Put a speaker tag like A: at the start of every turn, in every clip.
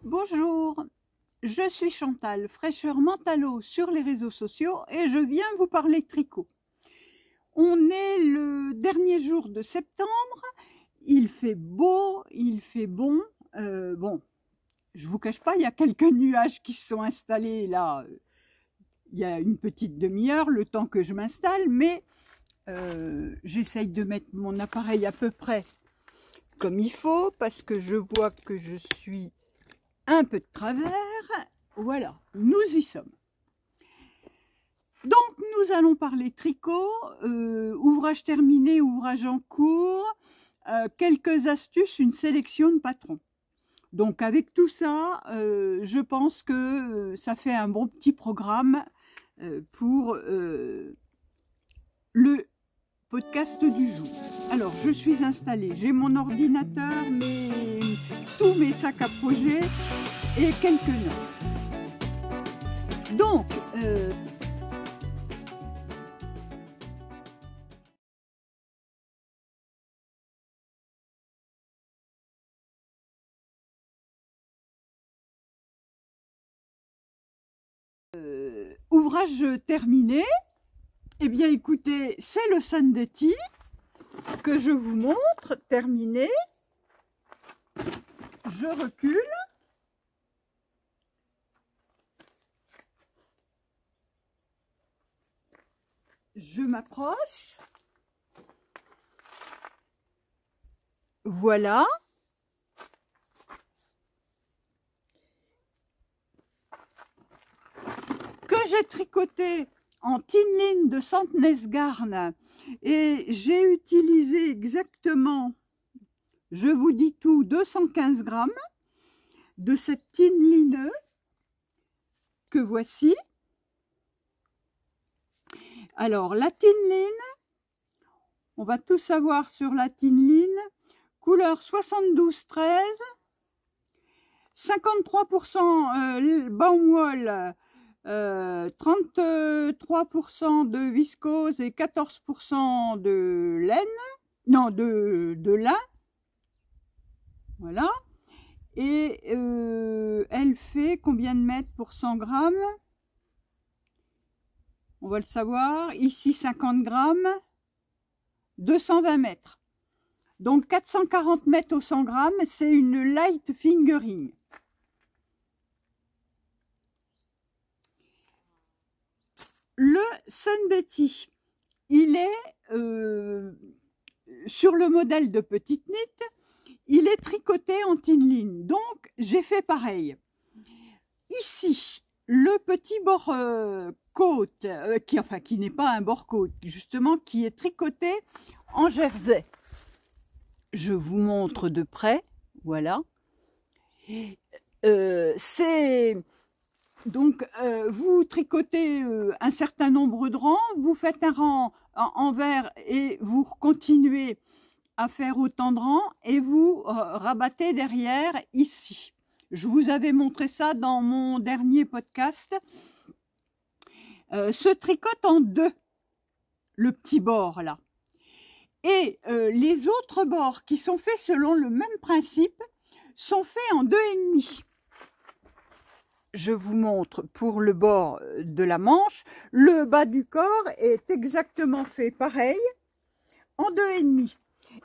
A: Bonjour, je suis Chantal, fraîcheur Mentalo sur les réseaux sociaux et je viens vous parler tricot. On est le dernier jour de septembre, il fait beau, il fait bon. Bon, je vous cache pas, il y a quelques nuages qui se sont installés là, il y a une petite demi-heure, le temps que je m'installe, mais j'essaye de mettre mon appareil à peu près comme il faut parce que je vois que je suis un peu de travers. Voilà, nous y sommes. Donc nous allons parler tricot, ouvrage terminé, ouvrage en cours, quelques astuces, une sélection de patrons. Donc avec tout ça, je pense que ça fait un bon petit programme pour le podcast du jour. Alors je suis installée, j'ai mon ordinateur, tous mes sacs à projet et quelques notes. Donc ouvrage terminé. Eh bien écoutez, c'est le Sandety que je vous montre, terminé. Je recule. Je m'approche. Voilà. Que j'ai tricoté en Tinline de Santnesgarn et j'ai utilisé exactement, je vous dis tout, 215 grammes de cette Tinline que voici. Alors la Tinline, on va tout savoir sur la Tinline, couleur 72-13, 53% Baumwolle, 33% de viscose et 14% de laine, non de lin, voilà. Et elle fait combien de mètres pour 100 grammes? On va le savoir. Ici 50 grammes, 220 mètres. Donc 440 mètres au 100 grammes, c'est une light fingering. Le Sandety, il est sur le modèle de petite knit, il est tricoté en Tinline. Donc j'ai fait pareil. Ici, le petit bord côte, qui n'est pas un bord côte, justement, qui est tricoté en jersey. Je vous montre de près. Voilà. Donc, vous tricotez un certain nombre de rangs, vous faites un rang envers et vous continuez à faire autant de rangs et vous rabattez derrière ici. Je vous avais montré ça dans mon dernier podcast. Se tricote en deux, le petit bord là. Et les autres bords qui sont faits selon le même principe sont faits en 2,5. Je vous montre pour le bord de la manche. Le bas du corps est exactement fait pareil, en 2,5.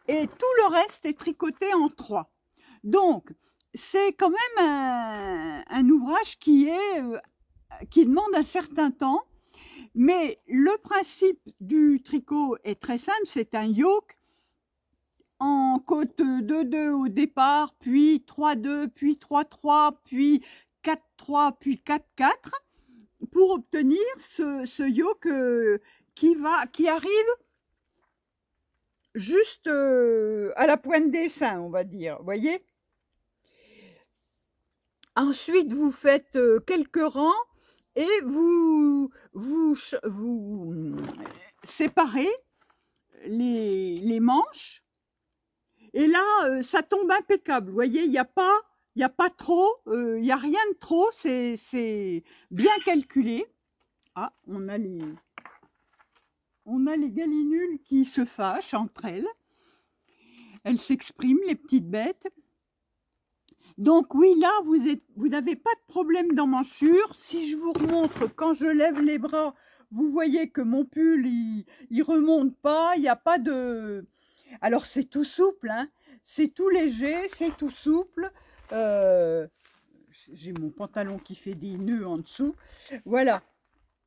A: Et tout le reste est tricoté en 3. Donc, c'est quand même un ouvrage qui demande un certain temps. Mais le principe du tricot est très simple. C'est un yoke en côte 2-2 au départ, puis 3-2, puis 3-3, puis 4-3, puis 4-4, pour obtenir ce yoke qui arrive juste à la pointe des seins, on va dire, voyez. Ensuite, vous faites quelques rangs et vous séparez les manches. Et là, ça tombe impeccable. Vous voyez, il n'y a pas trop, il n'y a rien de trop, c'est bien calculé. Ah, on a les galinules qui se fâchent entre elles. Elles s'expriment, les petites bêtes. Donc oui, là, vous n'avez pas de problème d'emmanchure. Si je vous remontre, quand je lève les bras, vous voyez que mon pull, il remonte pas, il n'y a pas de... Alors, c'est tout souple, hein. C'est tout léger, c'est tout souple. J'ai mon pantalon qui fait des nœuds en dessous. Voilà.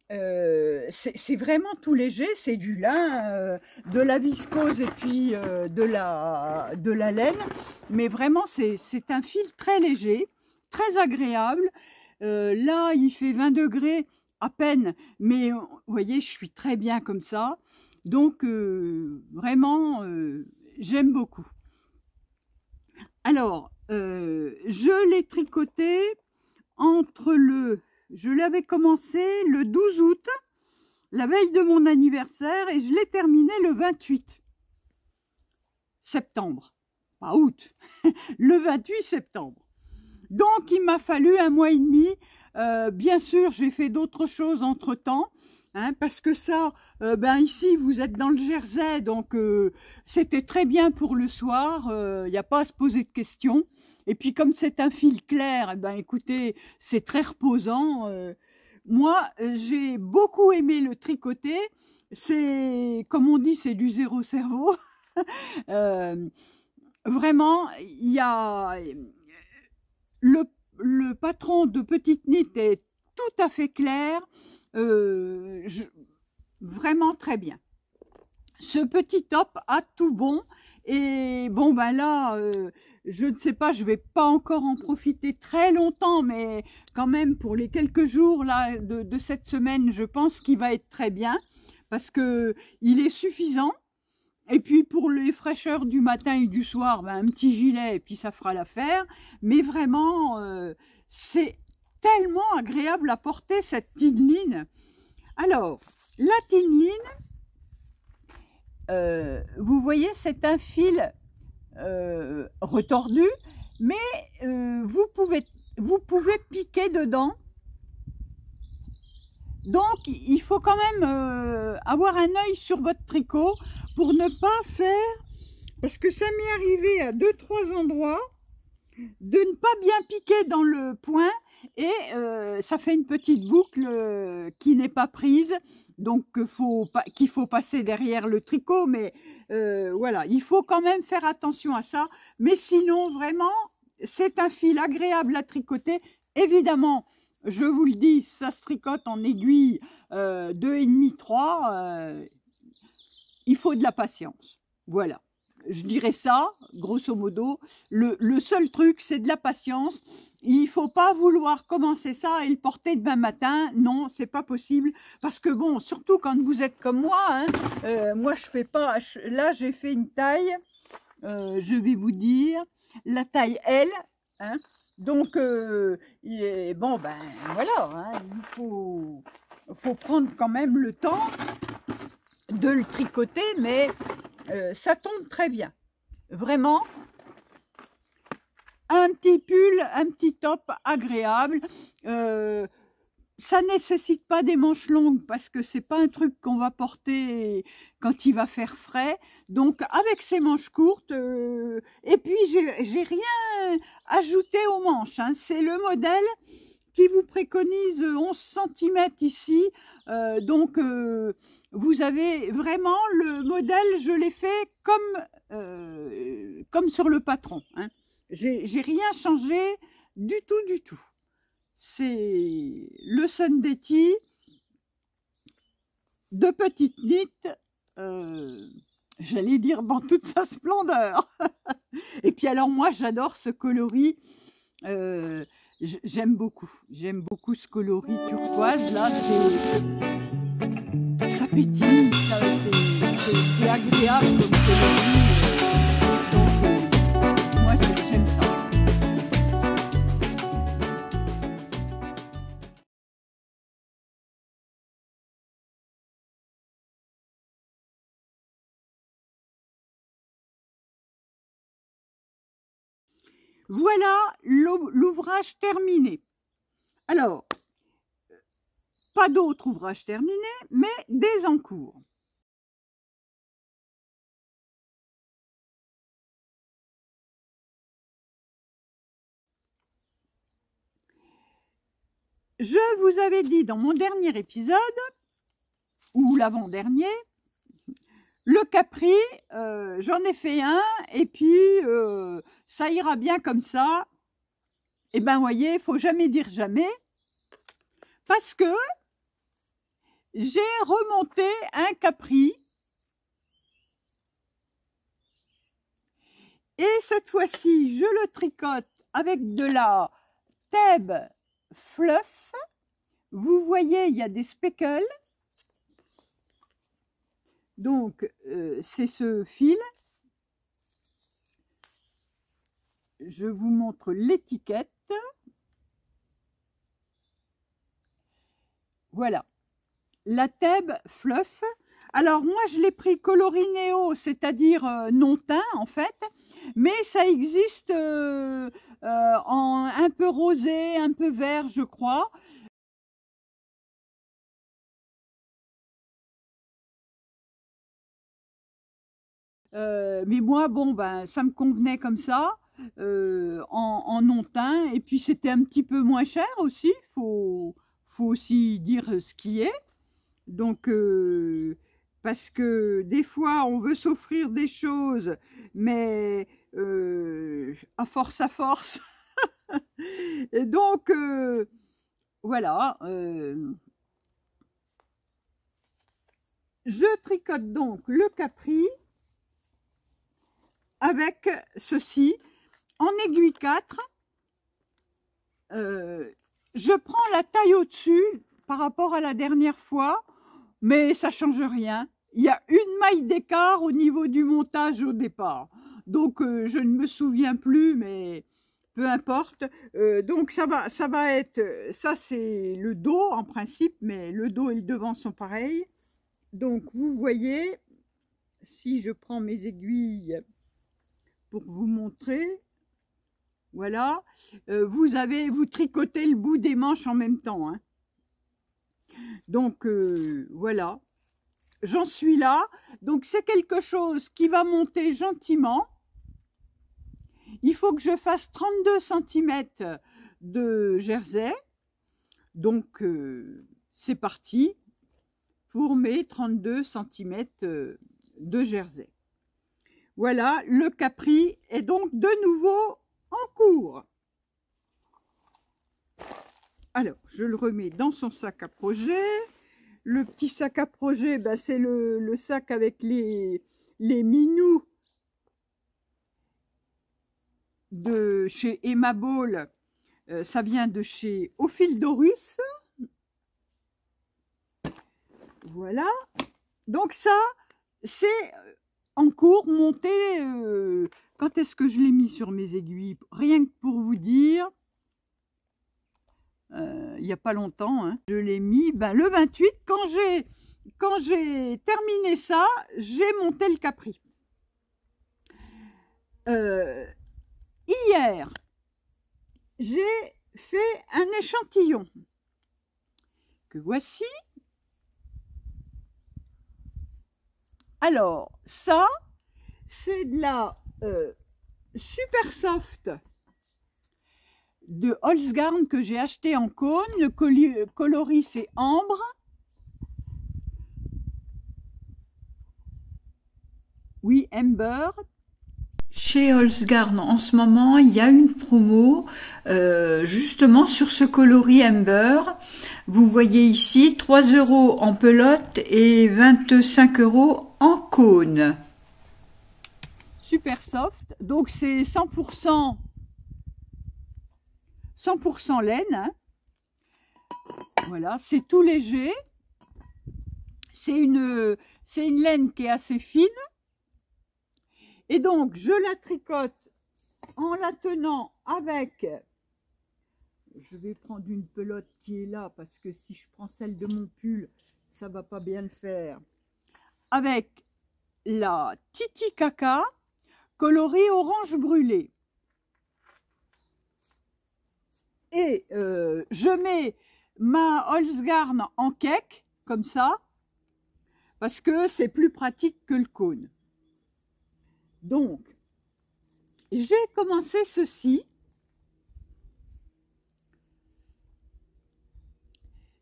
A: C'est vraiment tout léger, c'est du lin, de la viscose et puis de la laine. Mais vraiment, c'est un fil très léger, très agréable. Là, il fait 20 degrés à peine, mais vous voyez, je suis très bien comme ça. Donc, vraiment, j'aime beaucoup. Alors, je l'ai tricoté entre je l'avais commencé le 12 août, la veille de mon anniversaire, et je l'ai terminé le 28 septembre. Pas août, le 28 septembre. Donc, il m'a fallu 1 mois et demi. Bien sûr, j'ai fait d'autres choses entre-temps. Hein, parce que ça, ici, vous êtes dans le Jersey, donc c'était très bien pour le soir, il n'y a pas à se poser de questions. Et puis, comme c'est un fil clair, écoutez, c'est très reposant. Moi, j'ai beaucoup aimé le tricoter. C'est, comme on dit, c'est du zéro cerveau. Vraiment, il y a... Le patron de Petite Knit est tout à fait clair. Vraiment très bien. Ce petit top a tout bon. Et bon, là, je ne sais pas, je ne vais pas encore en profiter très longtemps, mais quand même, pour les quelques jours là, de cette semaine, je pense qu'il va être très bien, parce qu'il est suffisant. Et puis, pour les fraîcheurs du matin et du soir, un petit gilet, et puis ça fera l'affaire. Mais vraiment, c'est tellement agréable à porter, cette tineline. Alors, la tineline, vous voyez, c'est un fil retordu, mais vous pouvez piquer dedans. Donc, il faut quand même avoir un œil sur votre tricot pour ne pas faire, parce que ça m'est arrivé à 2-3 endroits, de ne pas bien piquer dans le point et ça fait une petite boucle qui n'est pas prise. Donc, qu'il faut passer derrière le tricot, mais voilà, il faut quand même faire attention à ça. Mais sinon, vraiment, c'est un fil agréable à tricoter. Évidemment, je vous le dis, ça se tricote en aiguille 2,5, 3. Il faut de la patience. Voilà, je dirais ça, grosso modo. Le seul truc, c'est de la patience. Il ne faut pas vouloir commencer ça et le porter demain matin. Non, c'est pas possible. Parce que bon, surtout quand vous êtes comme moi, hein, moi je fais pas... Là, j'ai fait une taille. je vais vous dire, la taille L, hein. Donc, bon, ben voilà, hein, il faut prendre quand même le temps de le tricoter, mais ça tombe très bien. Vraiment, un petit pull, un petit top agréable. Ça nécessite pas des manches longues parce que c'est pas un truc qu'on va porter quand il va faire frais. Donc avec ces manches courtes, et puis j'ai rien ajouté aux manches, hein. C'est le modèle qui vous préconise 11 cm ici. Donc vous avez vraiment le modèle, je l'ai fait comme sur le patron, hein. J'ai rien changé du tout, du tout. C'est le Sundetti de petite knit, j'allais dire dans toute sa splendeur. Et puis alors moi j'adore ce coloris, j'aime beaucoup ce coloris turquoise là, ça pétille, c'est agréable comme coloris. Moi j'aime ça. Voilà l'ouvrage terminé. Alors, pas d'autres ouvrages terminés, mais des en cours. Je vous avais dit dans mon dernier épisode, ou l'avant-dernier, le capri, j'en ai fait un, et puis ça ira bien comme ça. Et ben, voyez, il faut jamais dire jamais, parce que j'ai remonté un capri, et cette fois-ci, je le tricote avec de la Thèbes Fluff. Vous voyez, il y a des speckles. Donc, c'est ce fil. Je vous montre l'étiquette. Voilà. La Thèbes Fluff. Alors, moi, je l'ai pris coloris néo, c'est-à-dire non teint, en fait. Mais ça existe en un peu rosé, un peu vert, je crois. Mais moi, bon, ben, ça me convenait comme ça, en non teint. Et puis, c'était un petit peu moins cher aussi. Faut aussi dire ce qui est. Donc, parce que des fois, on veut s'offrir des choses, mais à force. Et donc, voilà. Je tricote donc le capri avec ceci en aiguille 4. Je prends la taille au-dessus par rapport à la dernière fois, mais ça change rien. Il y a une maille d'écart au niveau du montage au départ. Donc, je ne me souviens plus, mais peu importe. Donc, ça va être... Ça, c'est le dos en principe, mais le dos et le devant sont pareils. Donc, vous voyez, si je prends mes aiguilles pour vous montrer, voilà, vous tricotez le bout des manches en même temps, hein. Donc, voilà, j'en suis là. Donc, c'est quelque chose qui va monter gentiment. Il faut que je fasse 32 cm de jersey. Donc, c'est parti pour mes 32 cm de jersey. Voilà, le capri est donc de nouveau en cours. Alors, je le remets dans son sac à projet. Le petit sac à projet, ben, c'est le sac avec les minous de chez Emma Ball. Ça vient de chez Ophildorus. Voilà. Donc ça, c'est en cours, monté, quand est-ce que je l'ai mis sur mes aiguilles? Rien que pour vous dire, il n'y a pas longtemps, hein. Je l'ai mis le 28, quand j'ai terminé ça, j'ai monté le capri. Hier, j'ai fait un échantillon que voici. Alors, ça, c'est de la Super Soft de Holzgarn que j'ai acheté en cône. Le coloris, c'est ambre. Oui, Amber. Chez Holzgarn, en ce moment, il y a une promo justement sur ce coloris Amber. Vous voyez ici 3 € en pelote et 25 € en cône. Super soft, donc c'est 100% laine. Hein. Voilà, c'est tout léger. C'est une laine qui est assez fine. Et donc, je la tricote en la tenant avec, je vais prendre une pelote qui est là, parce que si je prends celle de mon pull, ça ne va pas bien le faire, avec la Titicaca coloris orange brûlé. Et je mets ma Holzgarn en cake, comme ça, parce que c'est plus pratique que le cône. Donc, j'ai commencé ceci.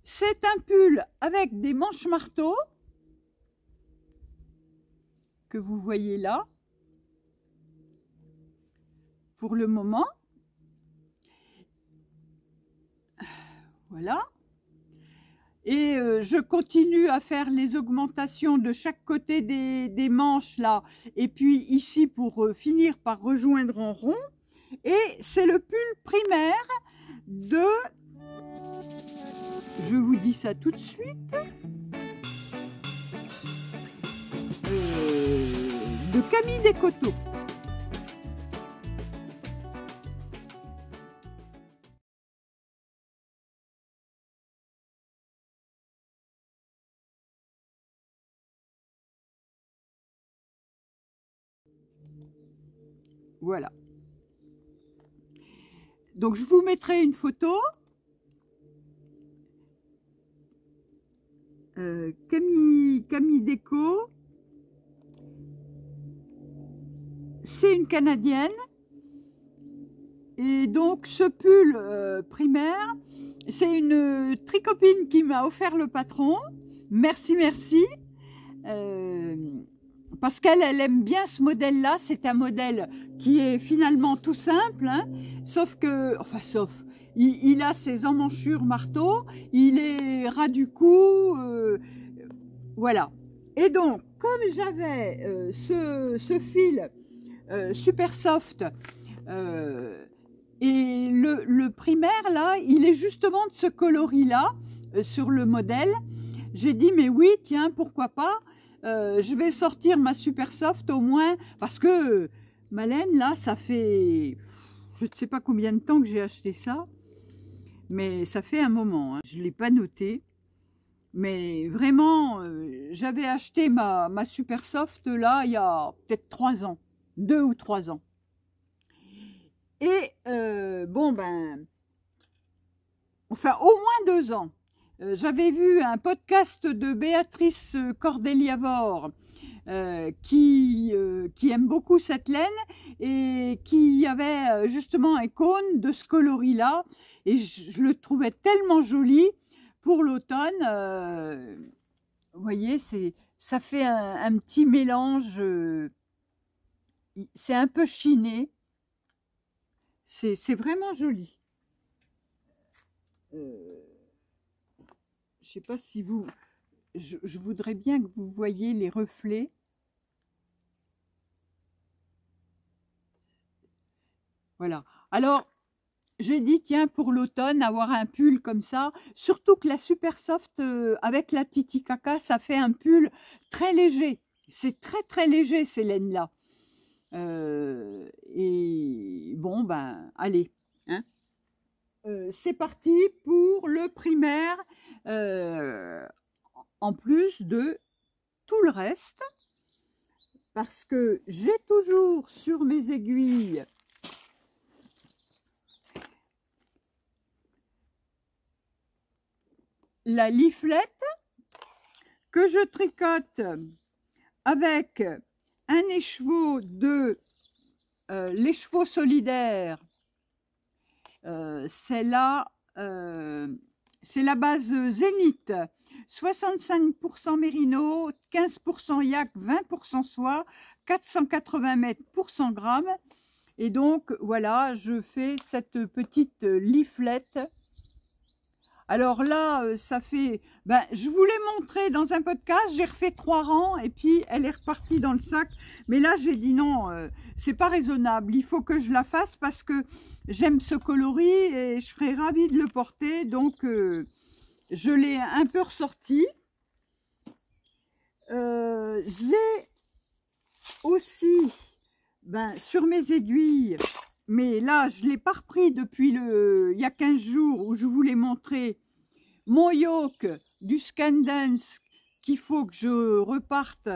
A: C'est un pull avec des manches marteau que vous voyez là pour le moment. Voilà. Et je continue à faire les augmentations de chaque côté des manches là. Et puis ici pour finir par rejoindre en rond. Et c'est le pull primaire de... Je vous dis ça tout de suite. De Camille Descoteaux. Voilà. Donc je vous mettrai une photo. Camille Déco. C'est une Canadienne. Et donc ce pull primaire, c'est une tricopine qui m'a offert le patron. Merci, merci. Parce qu'elle aime bien ce modèle-là. C'est un modèle qui est finalement tout simple, hein, sauf que, enfin sauf, il a ses emmanchures marteau, il est ras du cou, voilà. Et donc, comme j'avais ce fil super soft, et le primaire là, il est justement de ce coloris-là sur le modèle, j'ai dit mais oui, tiens, pourquoi pas. Je vais sortir ma super soft au moins parce que ma laine là ça fait je ne sais pas combien de temps que j'ai acheté ça, mais ça fait un moment, hein. Je ne l'ai pas noté, mais vraiment j'avais acheté ma super soft là il y a peut-être 3 ans, 2 ou 3 ans. Et bon enfin au moins 2 ans. J'avais vu un podcast de Béatrice Cordeliavor qui aime beaucoup cette laine et qui avait justement un cône de ce coloris-là. Et je le trouvais tellement joli pour l'automne. Vous voyez, ça fait un petit mélange. C'est un peu chiné. C'est vraiment joli. Je ne sais pas si vous... Je voudrais bien que vous voyez les reflets. Voilà. Alors, j'ai dit, tiens, pour l'automne, avoir un pull comme ça, surtout que la Super Soft avec la Titicaca, ça fait un pull très léger. C'est très très léger ces laines-là. Et bon, ben, allez, hein. C'est parti pour le primaire, en plus de tout le reste, parce que j'ai toujours sur mes aiguilles la leaflet que je tricote avec un écheveau de l'écheveau solidaire. C'est la base Zénith, 65% mérino, 15% yak, 20% soie, 480 mètres pour 100 grammes. Et donc voilà, je fais cette petite leaflet. Alors là, ça fait... Ben, je vous l'ai montré dans un podcast, j'ai refait 3 rangs et puis elle est repartie dans le sac. Mais là, j'ai dit non, c'est pas raisonnable. Il faut que je la fasse parce que j'aime ce coloris et je serais ravie de le porter. Donc, je l'ai un peu ressorti. J'ai aussi, ben, sur mes aiguilles... Mais là, je ne l'ai pas repris depuis il y a 15 jours où je vous l'ai montré, mon yoke du Scandence qu'il faut que je reparte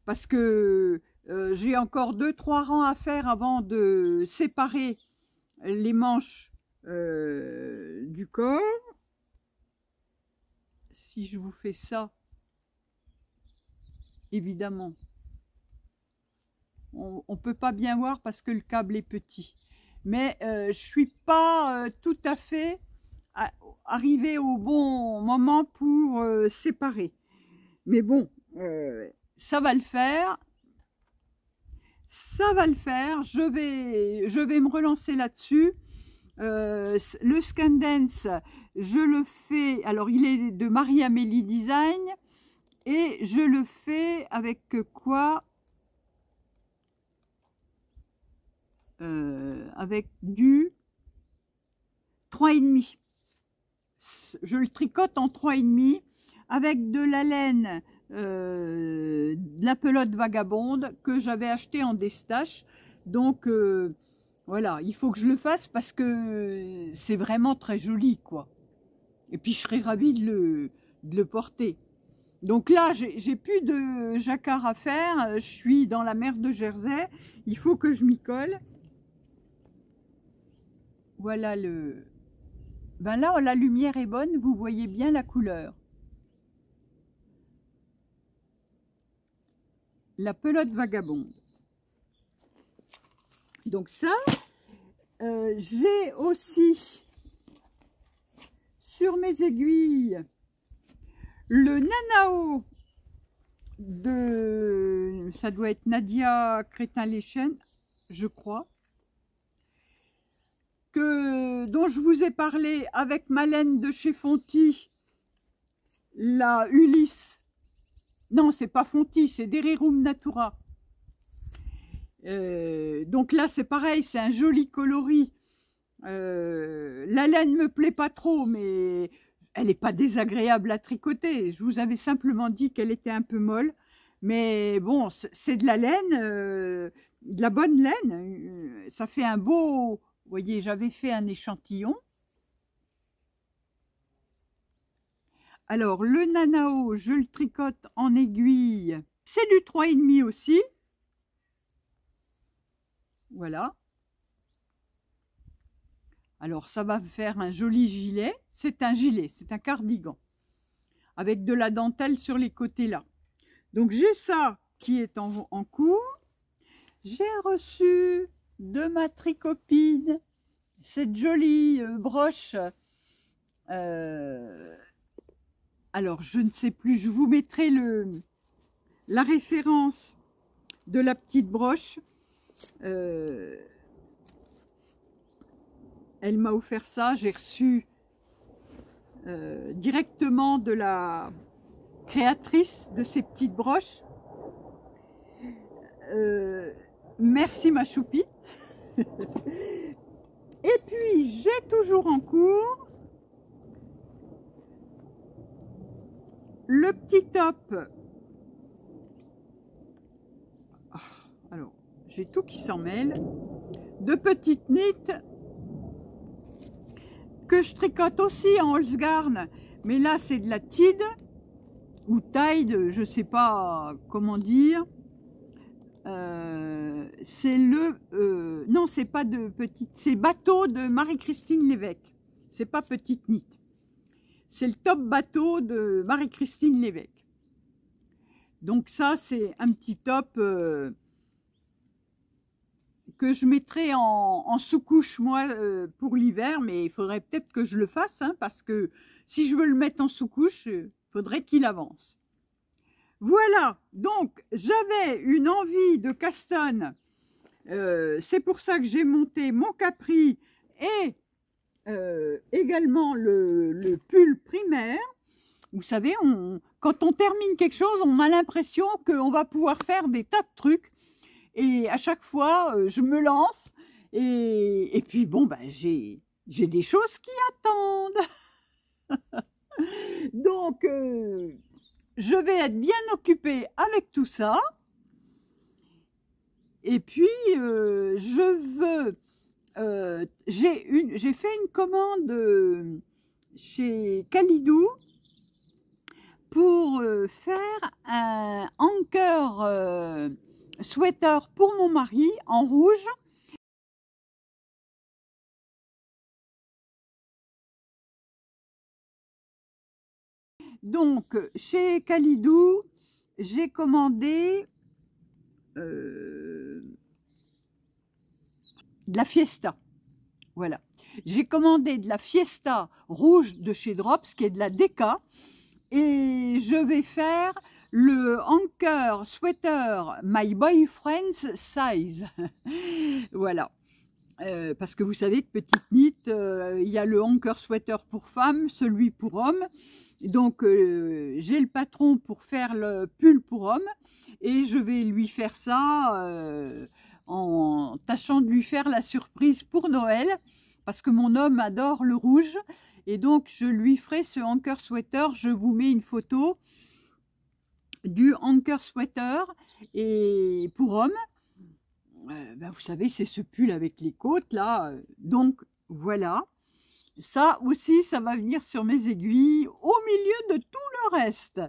A: parce que j'ai encore 2-3 rangs à faire avant de séparer les manches du corps. Si je vous fais ça, évidemment, on ne peut pas bien voir parce que le câble est petit. Mais je ne suis pas tout à fait arrivée au bon moment pour séparer. Mais bon, ça va le faire. Ça va le faire. Je vais me relancer là-dessus. Le Scandence, je le fais. Alors, il est de Marie-Amélie Design. Et je le fais avec quoi? Avec du 3,5. Je le tricote en 3,5 avec de la laine de la pelote vagabonde que j'avais acheté en destache. Donc voilà, il faut que je le fasse parce que c'est vraiment très joli, quoi. Et puis je serais ravie de le porter. Donc là, j'ai plus de jacquard à faire. Je suis dans la mer de Jersey. Il faut que je m'y colle. Voilà le... Ben là, la lumière est bonne, vous voyez bien la couleur. La pelote vagabonde. Donc ça, j'ai aussi sur mes aiguilles le Nanao de... Ça doit être Nadia Crétin-Léchène, je crois. Dont je vous ai parlé avec ma laine de chez Fonty, la Ulysse. Non, c'est pas Fonty, c'est Derirum Natura. Donc là, c'est pareil, c'est un joli coloris. La laine me plaît pas trop, mais elle n'est pas désagréable à tricoter. Je vous avais simplement dit qu'elle était un peu molle. Mais bon, c'est de la laine, de la bonne laine. Ça fait un beau... Vous voyez, j'avais fait un échantillon. Alors, le Nanao, je le tricote en aiguille. C'est du 3,5 aussi. Voilà. Alors, ça va faire un joli gilet. C'est un gilet, c'est un cardigan. Avec de la dentelle sur les côtés là. Donc, j'ai ça qui est en cours. J'ai reçu de ma tricopine cette jolie broche. Alors, je ne sais plus, je vous mettrai la référence de la petite broche. Elle m'a offert ça, j'ai reçu directement de la créatrice de ces petites broches. Merci ma choupie. Et puis j'ai toujours en cours le petit top Alors, j'ai tout qui s'en mêle. De petites nittes que je tricote aussi en Holzgarn, mais là c'est de la Tide ou Tide, je sais pas comment dire. C'est le non, c'est pas de petite, c'est bateau de Marie-Christine Lévesque. C'est pas petite nit. C'est le top bateau de Marie-Christine Lévesque. Donc ça, c'est un petit top que je mettrai en sous-couche, moi, pour l'hiver, mais il faudrait peut-être que je le fasse, hein, parce que si je veux le mettre en sous-couche, il faudrait qu'il avance. Voilà, donc j'avais une envie de castonne, c'est pour ça que j'ai monté mon capri et également le pull primaire. Vous savez, quand on termine quelque chose, on a l'impression qu'on va pouvoir faire des tas de trucs. Et à chaque fois, je me lance. Et puis, bon, ben, j'ai des choses qui attendent. Donc, je vais être bien occupée avec tout ça. Et puis, j'ai fait une commande chez Kalidou pour faire un anker sweater pour mon mari en rouge. Donc, chez Kalidou, j'ai commandé de la Fiesta. Voilà. J'ai commandé de la Fiesta rouge de chez Drops, qui est de la Deka. Et je vais faire le anker sweater My Boyfriend's Size. Voilà. Parce que vous savez que petite nit, il y a le anker sweater pour femme, celui pour homme. Donc, j'ai le patron pour faire le pull pour homme. Et je vais lui faire ça en tâchant de lui faire la surprise pour Noël. Parce que mon homme adore le rouge. Et donc, je lui ferai ce anker sweater. Je vous mets une photo du anker sweater et pour homme. Ben, vous savez, c'est ce pull avec les côtes, là. Donc, voilà. Ça aussi, ça va venir sur mes aiguilles au milieu de tout le reste.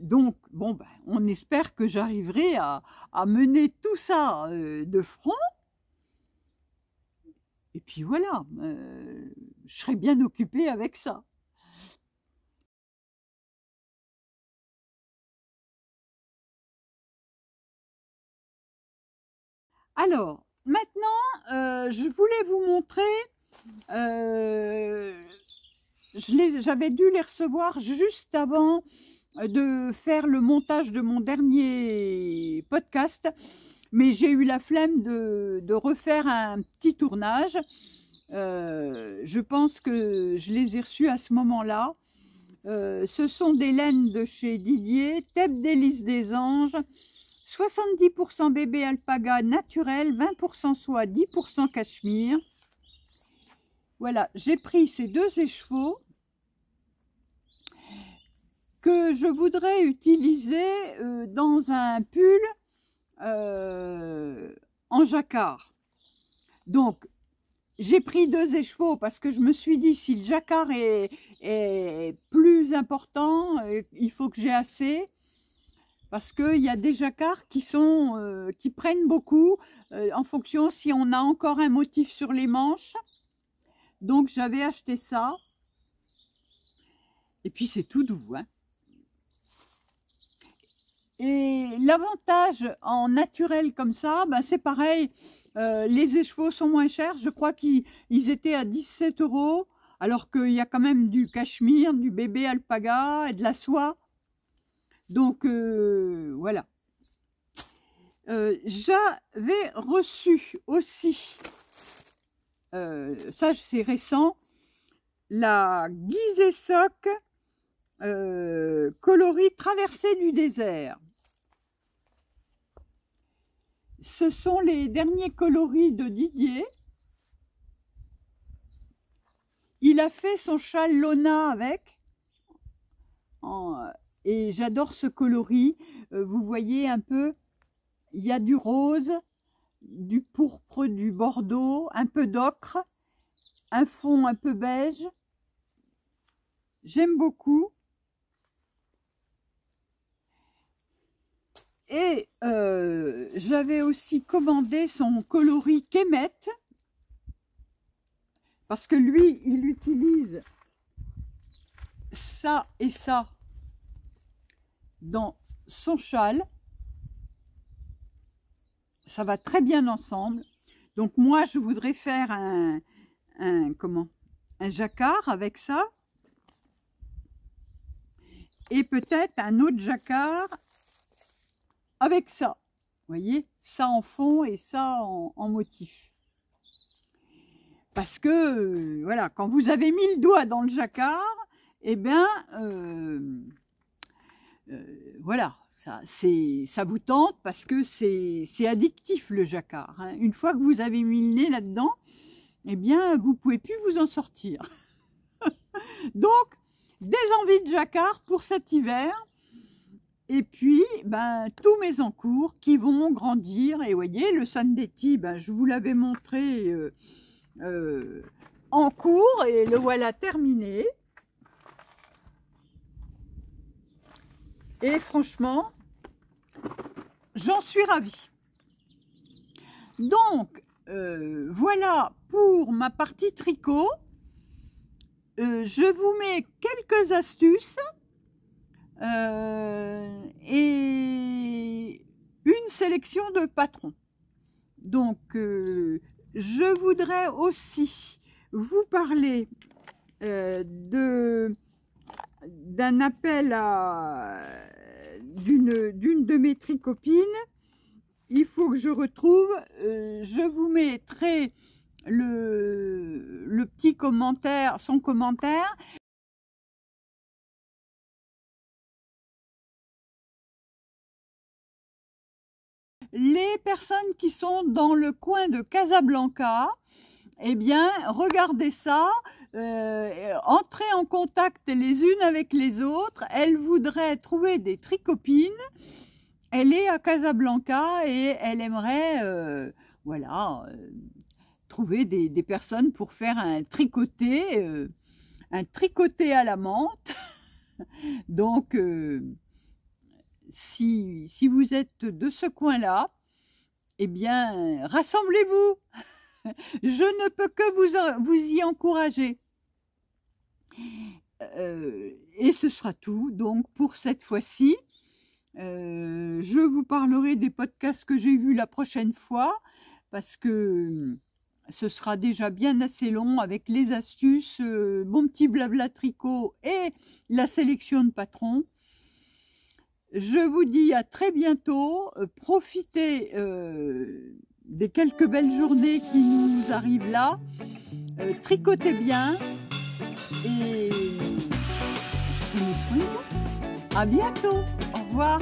A: Donc, bon, ben, on espère que j'arriverai à mener tout ça de front. Et puis voilà, je serai bien occupée avec ça. Alors, maintenant, je voulais vous montrer, j'avais dû les recevoir juste avant de faire le montage de mon dernier podcast, mais j'ai eu la flemme de refaire un petit tournage. Je pense que je les ai reçus à ce moment-là. Ce sont des laines de chez Didier, Thèbes délices des anges, 70% bébé alpaga naturel, 20% soie, 10% cachemire. Voilà, j'ai pris ces deux écheveaux que je voudrais utiliser dans un pull en jacquard. Donc, j'ai pris deux écheveaux parce que je me suis dit, si le jacquard est plus important, il faut que j'ai assez. Parce qu'il y a des jacquards qui prennent beaucoup en fonction si on a encore un motif sur les manches. Donc, j'avais acheté ça. Et puis, c'est tout doux, hein. Et l'avantage en naturel comme ça, ben c'est pareil. Les écheveaux sont moins chers. Je crois qu'ils étaient à 17 €. Alors qu'il y a quand même du cachemire, du bébé alpaga et de la soie. Donc, voilà. J'avais reçu aussi, ça c'est récent, la Guisé Soc coloris traversée du désert. Ce sont les derniers coloris de Didier. Il a fait son châle Lona avec, Et j'adore ce coloris. Vous voyez un peu, il y a du rose, du pourpre, du bordeaux, un peu d'ocre, un fond un peu beige. J'aime beaucoup. Et j'avais aussi commandé son coloris Kemet, parce que lui, il utilise ça et ça dans son châle. Ça va très bien ensemble. Donc moi, je voudrais faire un jacquard avec ça. Et peut-être un autre jacquard avec ça. Vous voyez, ça en fond et ça en motif. Parce que, voilà, quand vous avez mis le doigt dans le jacquard, eh bien, voilà, ça vous tente parce que c'est addictif le jacquard. Hein. Une fois que vous avez mis le nez là-dedans, eh bien, vous ne pouvez plus vous en sortir. Donc, des envies de jacquard pour cet hiver. Et puis, ben, tous mes encours qui vont grandir. Et vous voyez, le Sandetti, ben, je vous l'avais montré en cours et le voilà terminé. Et franchement, j'en suis ravie. Donc, voilà pour ma partie tricot. Je vous mets quelques astuces et une sélection de patrons. Donc, je voudrais aussi vous parler d'un appel d'une de mes tricopines. Il faut que je retrouve, je vous mettrai le petit commentaire, son commentaire. Les personnes qui sont dans le coin de Casablanca, eh bien, regardez ça, entrez en contact les unes avec les autres. Elle voudrait trouver des tricopines. Elle est à Casablanca et elle aimerait, voilà, trouver des personnes pour faire un tricoté à la menthe. Donc, si vous êtes de ce coin-là, eh bien, rassemblez-vous. Je ne peux que vous y encourager. Et ce sera tout, donc, pour cette fois-ci. Je vous parlerai des podcasts que j'ai vus la prochaine fois, parce que ce sera déjà bien assez long avec les astuces, mon petit blabla tricot et la sélection de patrons. Je vous dis à très bientôt. Profitez des quelques belles journées qui nous arrivent là. Tricotez bien et prenez soin de vous. À bientôt. Au revoir.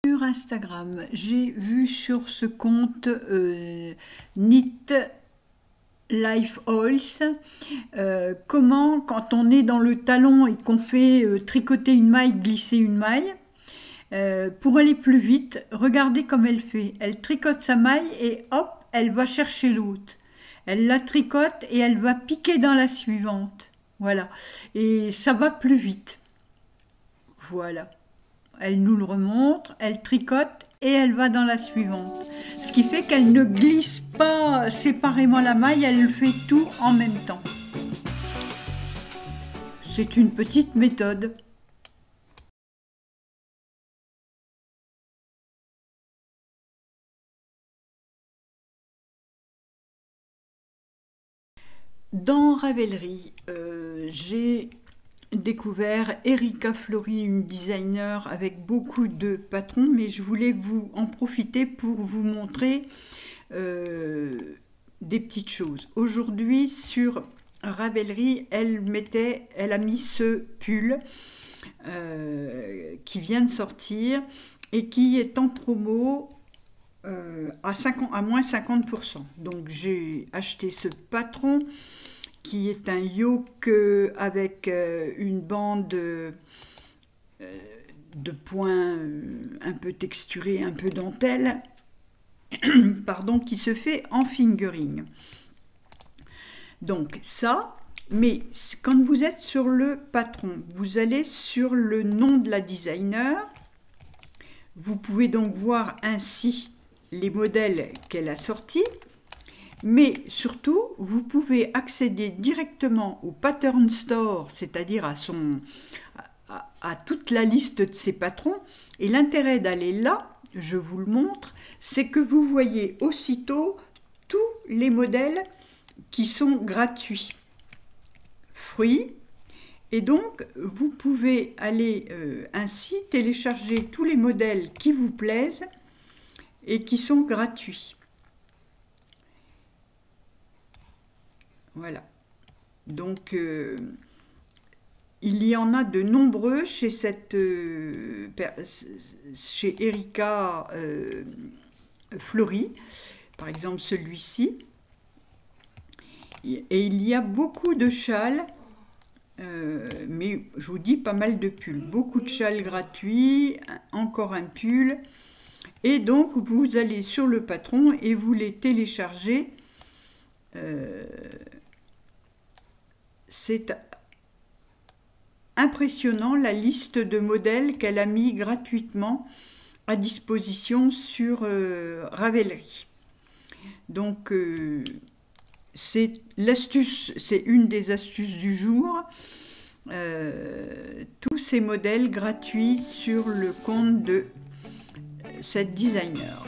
A: Sur Instagram, j'ai vu sur ce compte Knit Life Oils comment, quand on est dans le talon et qu'on fait tricoter une maille, glisser une maille, pour aller plus vite, regardez comme elle fait. Elle tricote sa maille et hop, elle va chercher l'autre. Elle la tricote et elle va piquer dans la suivante. Voilà. Et ça va plus vite. Voilà. Elle nous le remontre, elle tricote et elle va dans la suivante. Ce qui fait qu'elle ne glisse pas séparément la maille, elle fait tout en même temps. C'est une petite méthode. Dans Ravelry, j'ai découvert Erika Flori, une designer avec beaucoup de patrons, mais je voulais vous en profiter pour vous montrer des petites choses. Aujourd'hui, sur Ravelry, elle a mis ce pull qui vient de sortir et qui est en promo à moins 50%. Donc j'ai acheté ce patron qui est un yoke avec une bande de points un peu texturés, un peu dentelle, pardon, qui se fait en fingering. Donc ça, mais quand vous êtes sur le patron, vous allez sur le nom de la designer. Vous pouvez donc voir ainsi les modèles qu'elle a sortis, mais surtout, vous pouvez accéder directement au Pattern Store, c'est-à-dire à toute la liste de ces patrons. Et l'intérêt d'aller là, je vous le montre, c'est que vous voyez aussitôt tous les modèles qui sont gratuits. Fruits. Et donc, vous pouvez aller ainsi télécharger tous les modèles qui vous plaisent et qui sont gratuits. Voilà. Donc, il y en a de nombreux chez Erika Fleury, par exemple celui-ci. Et il y a beaucoup de châles, mais je vous dis pas mal de pulls. Beaucoup de châles gratuits, encore un pull. Et donc, vous allez sur le patron et vous les téléchargez. C'est impressionnant la liste de modèles qu'elle a mis gratuitement à disposition sur Ravelry. Donc, c'est l'astuce, c'est une des astuces du jour. Tous ces modèles gratuits sur le compte de cette designer.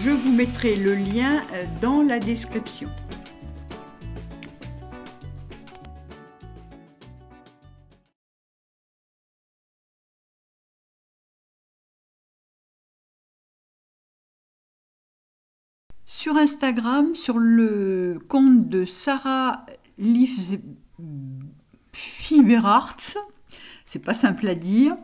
A: Je vous mettrai le lien dans la description. Sur Instagram, sur le compte de Sarah Fiberarts, c'est pas simple à dire,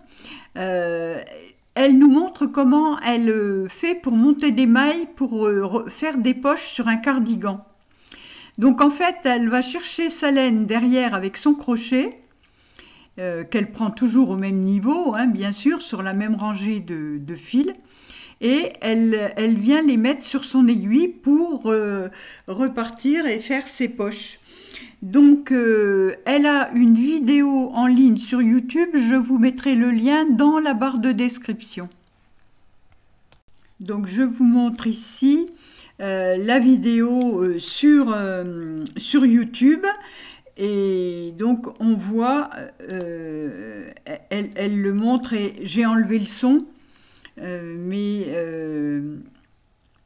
A: elle nous montre comment elle fait pour monter des mailles pour faire des poches sur un cardigan. Donc en fait, elle va chercher sa laine derrière avec son crochet, qu'elle prend toujours au même niveau, hein, bien sûr, sur la même rangée de fils. Et elle vient les mettre sur son aiguille pour repartir et faire ses poches. Donc, elle a une vidéo en ligne sur YouTube. Je vous mettrai le lien dans la barre de description. Donc, je vous montre ici la vidéo sur YouTube. Et donc, on voit, elle le montre et j'ai enlevé le son. Mais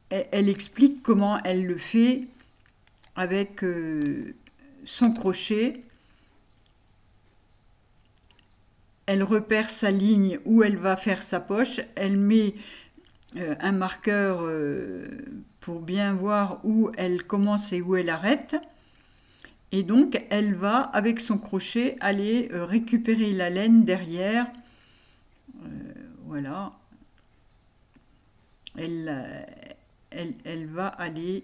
A: elle explique comment elle le fait avec son crochet. Elle repère sa ligne où elle va faire sa poche. Elle met un marqueur pour bien voir où elle commence et où elle arrête. Et donc, elle va, avec son crochet, aller récupérer la laine derrière. Voilà. Elle va aller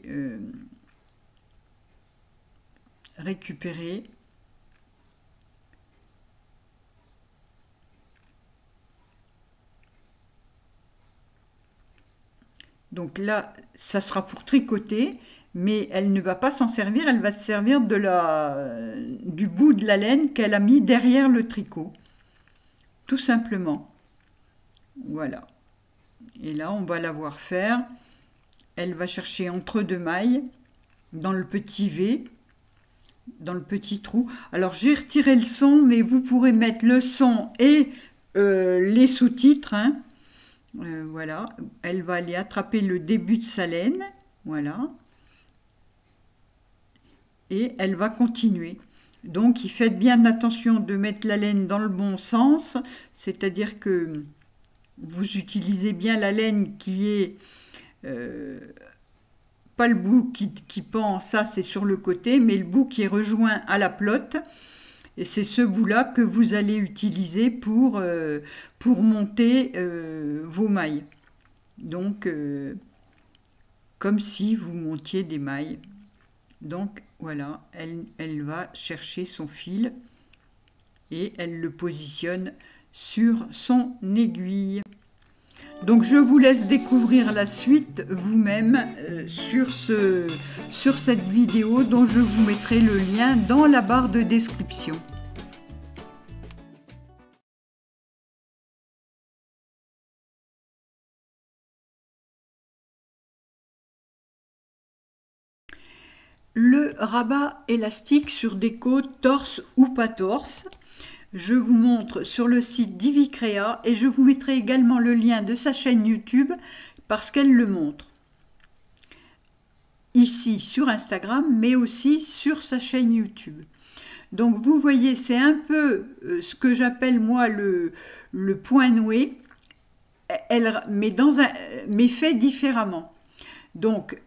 A: récupérer donc là ça sera pour tricoter, mais elle ne va pas s'en servir, elle va se servir du bout de la laine qu'elle a mis derrière le tricot, tout simplement. Voilà. Et là, on va la voir faire. Elle va chercher entre deux mailles, dans le petit V, dans le petit trou. Alors, j'ai retiré le son, mais vous pourrez mettre le son et les sous-titres. Hein. Voilà. Elle va aller attraper le début de sa laine. Voilà. Et elle va continuer. Donc, faites bien attention de mettre la laine dans le bon sens. C'est-à-dire que vous utilisez bien la laine qui est pas le bout qui pend, ça c'est sur le côté, mais le bout qui est rejoint à la pelote. Et c'est ce bout-là que vous allez utiliser pour monter vos mailles. Donc, comme si vous montiez des mailles. Donc, voilà, elle va chercher son fil et elle le positionne sur son aiguille. Donc je vous laisse découvrir la suite vous-même sur cette vidéo dont je vous mettrai le lien dans la barre de description. Le rabat élastique sur déco torse ou pas torse. Je vous montre sur le site d'Ivicrea et je vous mettrai également le lien de sa chaîne YouTube parce qu'elle le montre. Ici sur Instagram mais aussi sur sa chaîne YouTube. Donc vous voyez, c'est un peu ce que j'appelle moi le point noué, mais fait différemment. Donc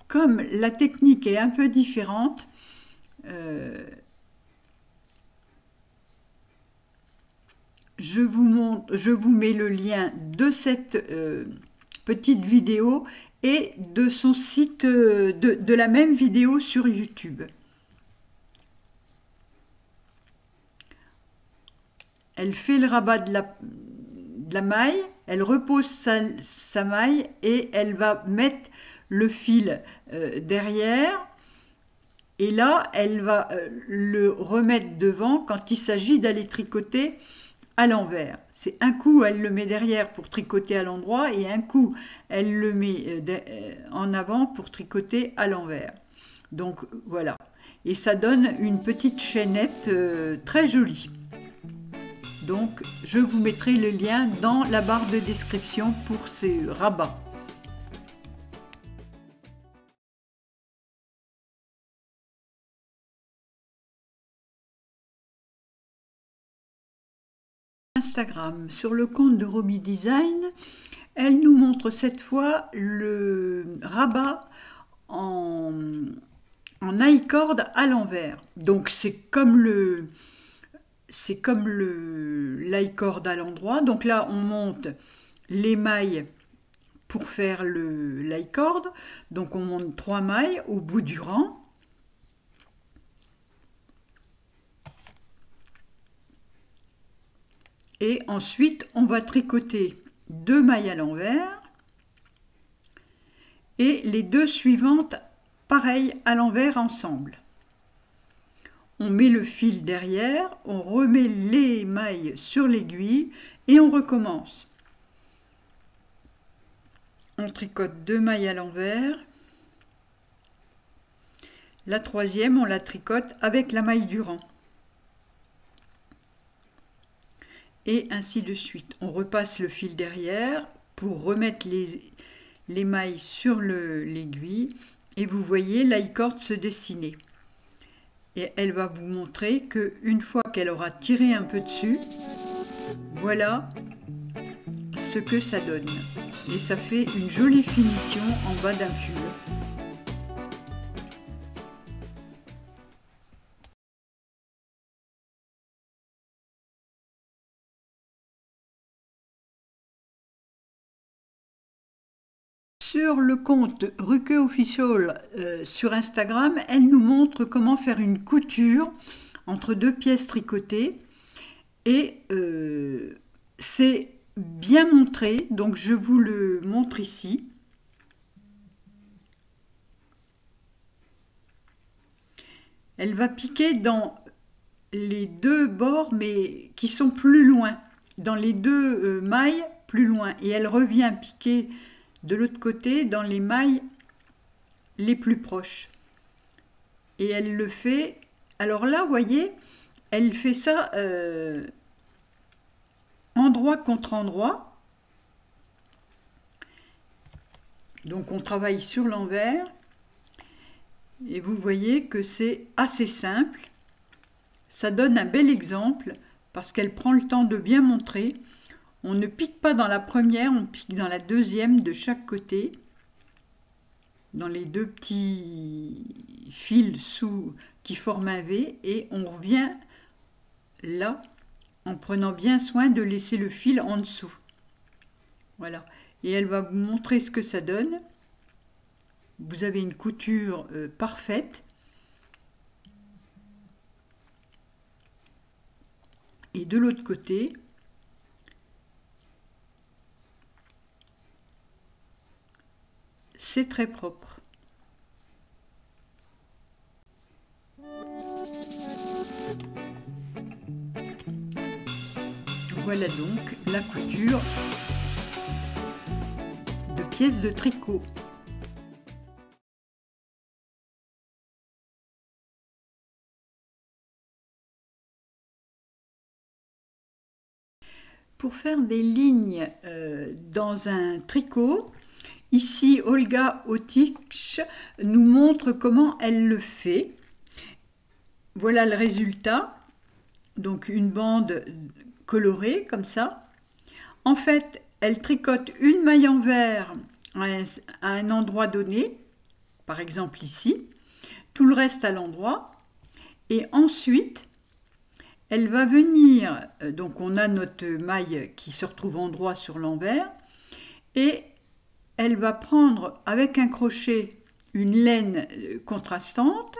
A: comme la technique est un peu différente, je vous mets le lien de cette petite vidéo et de son site, de la même vidéo sur YouTube. Elle fait le rabat de la maille, elle repose sa maille et elle va mettre le fil derrière. Et là, elle va le remettre devant quand il s'agit d'aller tricoter à l'envers. C'est un coup, elle le met derrière pour tricoter à l'endroit et un coup, elle le met en avant pour tricoter à l'envers. Donc voilà. Et ça donne une petite chaînette très jolie. Donc je vous mettrai le lien dans la barre de description pour ces rabats. Instagram, sur le compte de Romy Design, elle nous montre cette fois le rabat en high cord à l'envers. Donc c'est comme le high cord à l'endroit. Donc là on monte les mailles pour faire le high cord. Donc on monte 3 mailles au bout du rang. Et ensuite, on va tricoter 2 mailles à l'envers et les 2 suivantes, pareil, à l'envers ensemble. On met le fil derrière, on remet les mailles sur l'aiguille et on recommence. On tricote 2 mailles à l'envers. La troisième, on la tricote avec la maille du rang. Et ainsi de suite. On repasse le fil derrière pour remettre les mailles sur l'aiguille. Et vous voyez l'high cord se dessiner. Et elle va vous montrer qu'une fois qu'elle aura tiré un peu dessus, voilà ce que ça donne. Et ça fait une jolie finition en bas d'un pull. Sur le compte Ruke Official sur Instagram, elle nous montre comment faire une couture entre 2 pièces tricotées et c'est bien montré, donc je vous le montre ici. Elle va piquer dans les 2 bords mais qui sont plus loin, dans les 2 mailles plus loin, et elle revient piquer de l'autre côté dans les mailles les plus proches. Et elle le fait, alors là vous voyez, elle fait ça endroit contre endroit. Donc on travaille sur l'envers et vous voyez que c'est assez simple. Ça donne un bel exemple parce qu'elle prend le temps de bien montrer. On ne pique pas dans la première, on pique dans la deuxième de chaque côté. dans les deux petits fils qui forment un V, et on revient là en prenant bien soin de laisser le fil en dessous. Voilà, et elle va vous montrer ce que ça donne. Vous avez une couture parfaite. Et de l'autre côté, c'est très propre. Voilà donc la couture de pièces de tricot. Pour faire des lignes dans un tricot, ici Olga Otich nous montre comment elle le fait. Voilà le résultat. Donc une bande colorée comme ça. En fait, elle tricote une maille en vert à un endroit donné, par exemple ici, tout le reste à l'endroit, et ensuite elle va venir, donc on a notre maille qui se retrouve endroit sur l'envers, et elle va prendre avec un crochet une laine contrastante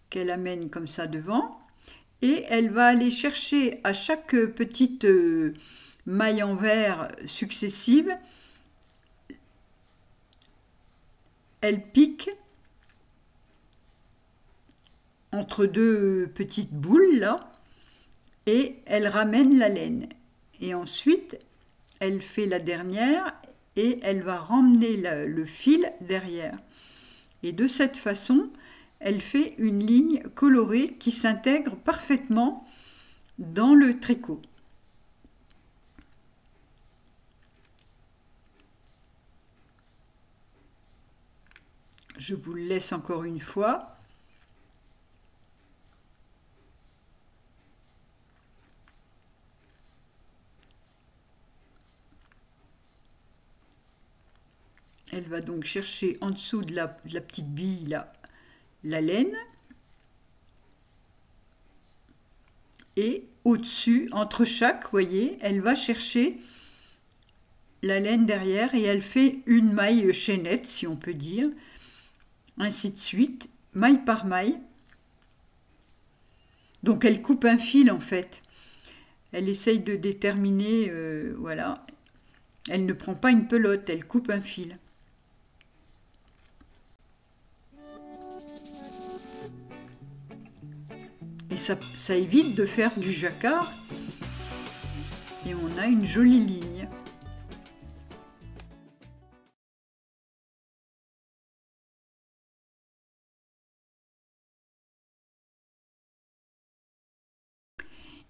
A: qu'elle amène comme ça devant, et elle va aller chercher à chaque petite maille en vert successive, elle pique entre deux petites boules là, et elle ramène la laine. Et ensuite, elle fait la dernière et elle va ramener le fil derrière. Et de cette façon, elle fait une ligne colorée qui s'intègre parfaitement dans le tricot. Je vous le laisse encore une fois. Elle va donc chercher en dessous de la petite bille là, la laine, et au-dessus, entre chaque, vous voyez, elle va chercher la laine derrière et elle fait une maille chaînette, si on peut dire, ainsi de suite, maille par maille. Donc elle coupe un fil en fait. Elle essaye de déterminer, voilà, elle ne prend pas une pelote, elle coupe un fil. Et ça évite de faire du jacquard. Et on a une jolie ligne.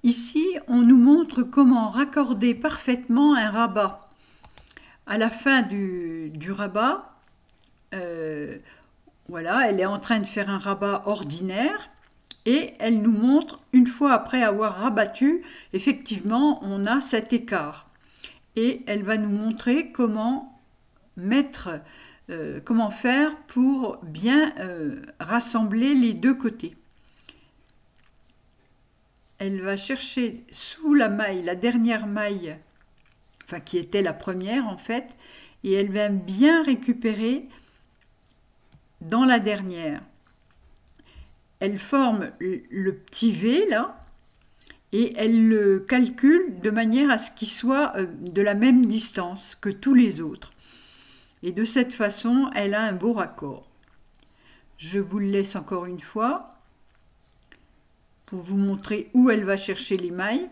A: Ici, on nous montre comment raccorder parfaitement un rabat. À la fin du rabat, voilà, elle est en train de faire un rabat ordinaire. Et elle nous montre, une fois après avoir rabattu, effectivement, on a cet écart. Et elle va nous montrer comment comment faire pour bien rassembler les deux côtés. Elle va chercher sous la maille, la dernière maille, enfin qui était la première en fait, et elle va bien récupérer dans la dernière. Elle forme le petit V là et elle le calcule de manière à ce qu'il soit de la même distance que tous les autres. Et de cette façon, elle a un beau raccord. Je vous le laisse encore une fois pour vous montrer où elle va chercher les mailles.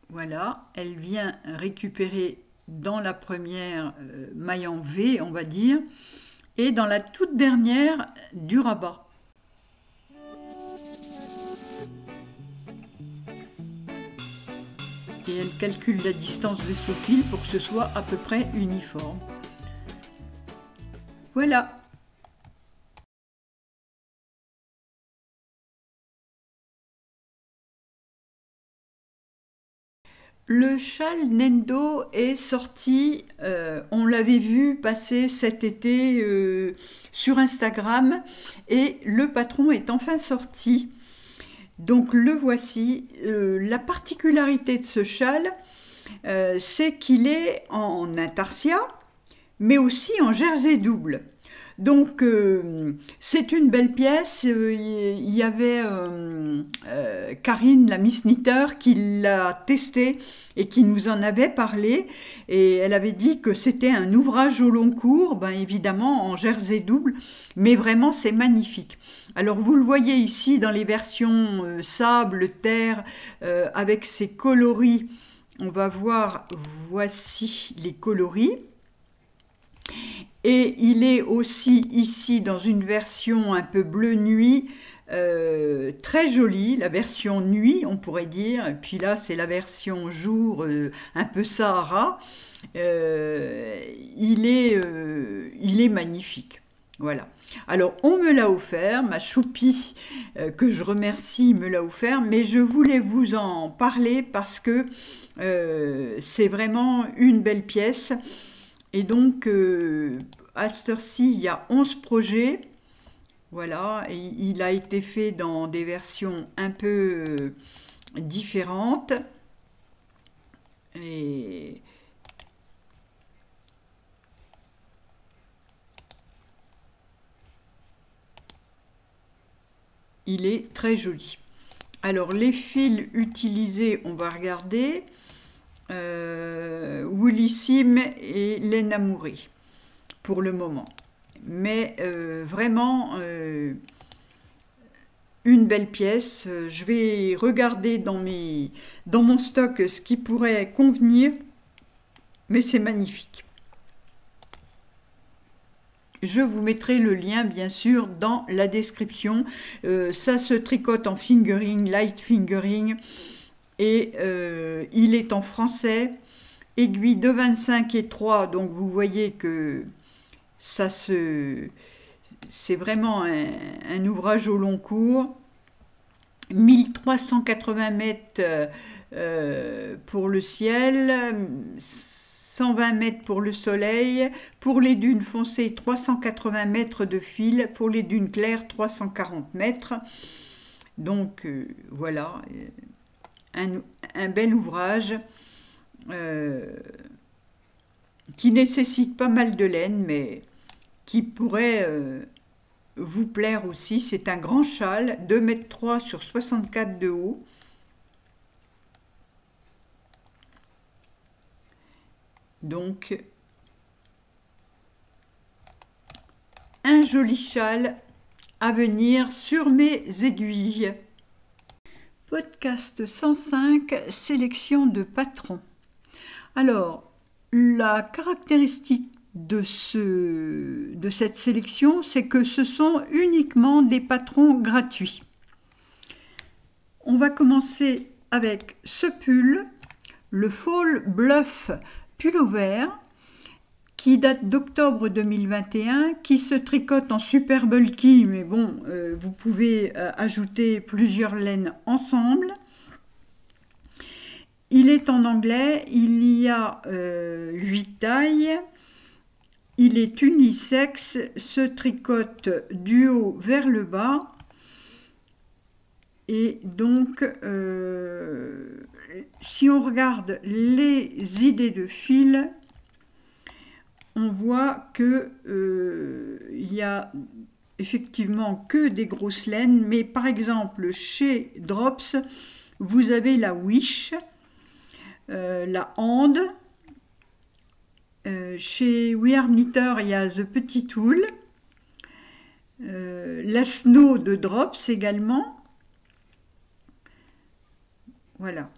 A: Voilà, elle vient récupérer dans la première maille en V, on va dire, et dans la toute dernière du rabat. Et elle calcule la distance de ses fils pour que ce soit à peu près uniforme. Voilà. Le châle Nendo est sorti, on l'avait vu passer cet été sur Instagram et le patron est enfin sorti. Donc le voici. La particularité de ce châle, c'est qu'il est en intarsia, mais aussi en jersey double. Donc c'est une belle pièce. Il y avait Karine, la Miss Knitter, qui l'a testé et qui nous en avait parlé. Et elle avait dit que c'était un ouvrage au long cours, ben évidemment en jersey double, mais vraiment c'est magnifique. Alors vous le voyez ici dans les versions sable, terre, avec ses coloris. On va voir, voici les coloris. Et il est aussi ici dans une version un peu bleu nuit, très jolie, la version nuit on pourrait dire, et puis là c'est la version jour, un peu Sahara. Il est magnifique. Voilà. Alors on me l'a offert, ma choupie que je remercie me l'a offert, mais je voulais vous en parler parce que c'est vraiment une belle pièce. Et donc, à cette heure-ci, il y a 11 projets. Voilà, et il a été fait dans des versions un peu différentes. Et il est très joli. Alors, les fils utilisés, on va regarder. Woolissime et laine amourée pour le moment, mais vraiment une belle pièce. Je vais regarder dans mon stock ce qui pourrait convenir, mais c'est magnifique. Je vous mettrai le lien bien sûr dans la description. Ça se tricote en fingering, light fingering. Et il est en français, aiguille de 25 et 3, donc vous voyez que c'est vraiment un ouvrage au long cours. 1380 mètres pour le ciel, 120 mètres pour le soleil, pour les dunes foncées 380 mètres de fil, pour les dunes claires 340 mètres. Donc voilà. Un bel ouvrage qui nécessite pas mal de laine, mais qui pourrait vous plaire aussi. C'est un grand châle, 2,3 m sur 64 de haut. Donc, un joli châle à venir sur mes aiguilles. Podcast 105, sélection de patrons. Alors, la caractéristique de cette sélection, c'est que ce sont uniquement des patrons gratuits. On va commencer avec ce pull, le Fall Bluff pullover, qui date d'octobre 2021, qui se tricote en super bulky, mais bon, vous pouvez ajouter plusieurs laines ensemble. Il est en anglais, il y a 8 tailles, il est unisexe, se tricote du haut vers le bas, et donc si on regarde les idées de fil, on voit que il y a effectivement que des grosses laines, mais par exemple chez Drops, vous avez la Wish, la Hand, chez We Are Knitter, il y a The Petit Tool, la Snow de Drops également. Voilà.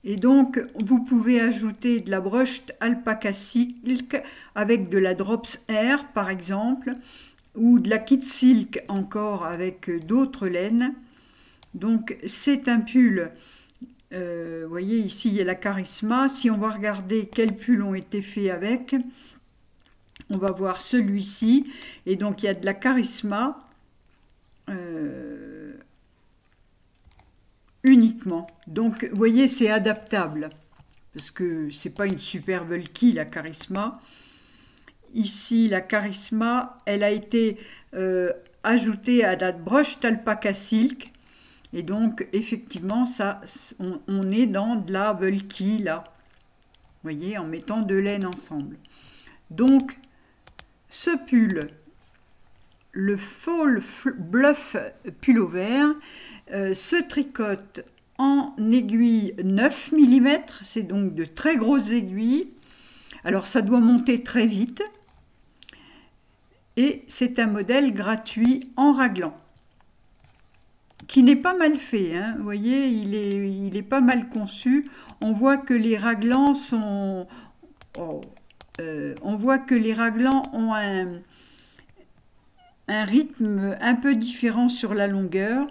A: Et donc, vous pouvez ajouter de la brushed alpaca silk avec de la Drops Air, par exemple, ou de la kit silk encore avec d'autres laines. Donc, c'est un pull. Vous voyez, ici, il y a la Charisma. Si on va regarder quels pulls ont été faits avec, on va voir celui-ci. Et donc, il y a de la Charisma. Uniquement. Donc, vous voyez, c'est adaptable. parce que c'est pas une super bulky la Charisma. Ici, la Charisma, elle a été ajoutée à la broche d'alpaca silk. Et donc, effectivement, ça, on est dans de la bulky, là. Vous voyez, en mettant deux laines ensemble. Donc, ce pull, le Fall Bluff Pullover, se tricote en aiguille 9 mm. C'est donc de très grosses aiguilles. Alors, ça doit monter très vite. Et c'est un modèle gratuit en raglan, qui n'est pas mal fait, hein. Vous voyez, il est pas mal conçu. On voit que les raglans sont... on voit que les raglans ont un rythme un peu différent sur la longueur.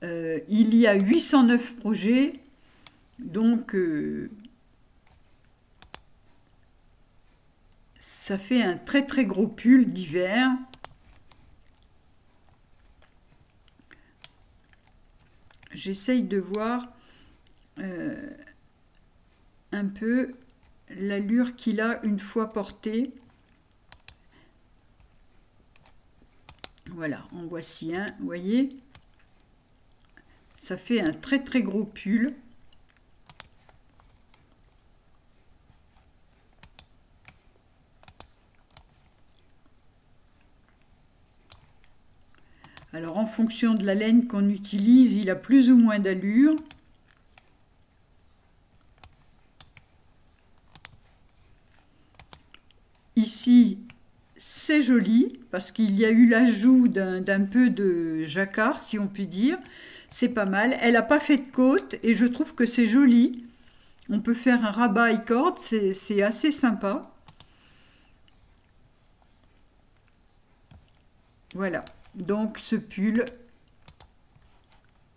A: Il y a 809 projets, donc ça fait un très très gros pull d'hiver. J'essaye de voir un peu l'allure qu'il a une fois porté. Voilà, en voici un, vous voyez. Ça fait un très très gros pull. Alors en fonction de la laine qu'on utilise, il a plus ou moins d'allure. Ici, c'est joli parce qu'il y a eu l'ajout d'un peu de jacquard, si on peut dire. C'est pas mal. Elle n'a pas fait de côte et je trouve que c'est joli. On peut faire un rabat i-cord, c'est assez sympa. Voilà. Donc ce pull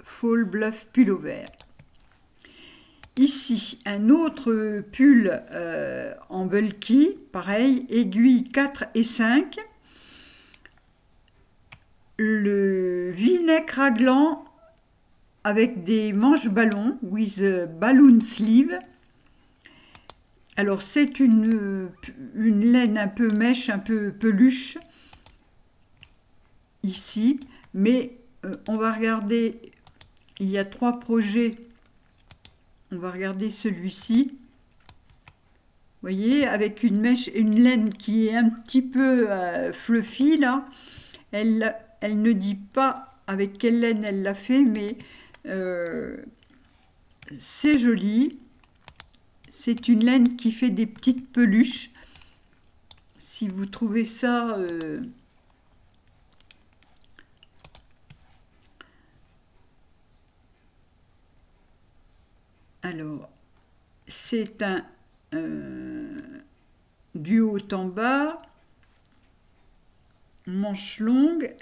A: Fall Bluff Pullover. Ici, un autre pull en bulky, pareil, aiguille 4 et 5. Le v-neck raglan avec des manches ballons, with balloon sleeve. Alors c'est une laine un peu mèche, un peu peluche, ici, mais on va regarder, il y a 3 projets, on va regarder celui-ci, vous voyez, avec une mèche, une laine qui est un petit peu fluffy là, elle ne dit pas avec quelle laine elle l'a fait, mais c'est joli, c'est une laine qui fait des petites peluches, si vous trouvez ça... Alors, c'est un du haut en bas, manches longues,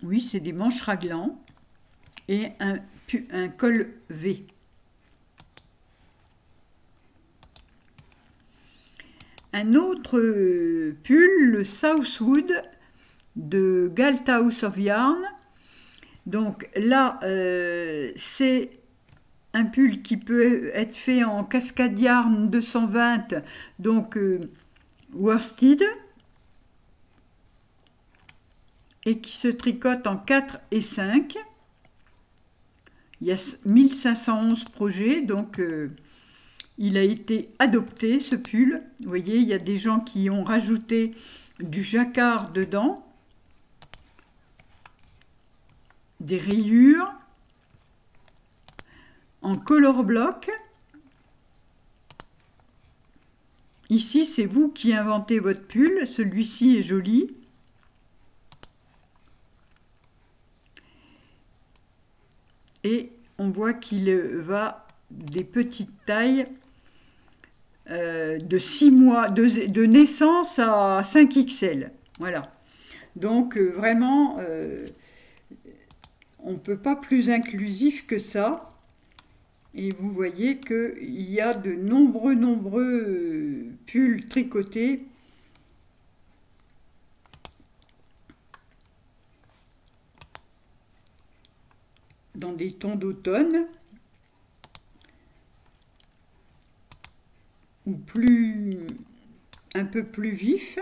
A: oui, c'est des manches raglan, et un col V. Un autre pull, le Southwood de Galt House of Yarn. Donc là, c'est un pull qui peut être fait en cascade yarn 220, donc worsted, et qui se tricote en 4 et 5. Il y a 1511 projets, donc il a été adopté ce pull. Vous voyez, il y a des gens qui ont rajouté du jacquard dedans, des rayures, en color block. Ici, c'est vous qui inventez votre pull. Celui-ci est joli. Et on voit qu'il va des petites tailles de 6 mois, de naissance à 5XL. Voilà. Donc, vraiment, on ne peut pas plus inclusif que ça. Et vous voyez qu'il y a de nombreux pulls tricotés. Dans des tons d'automne. ou un peu plus vif.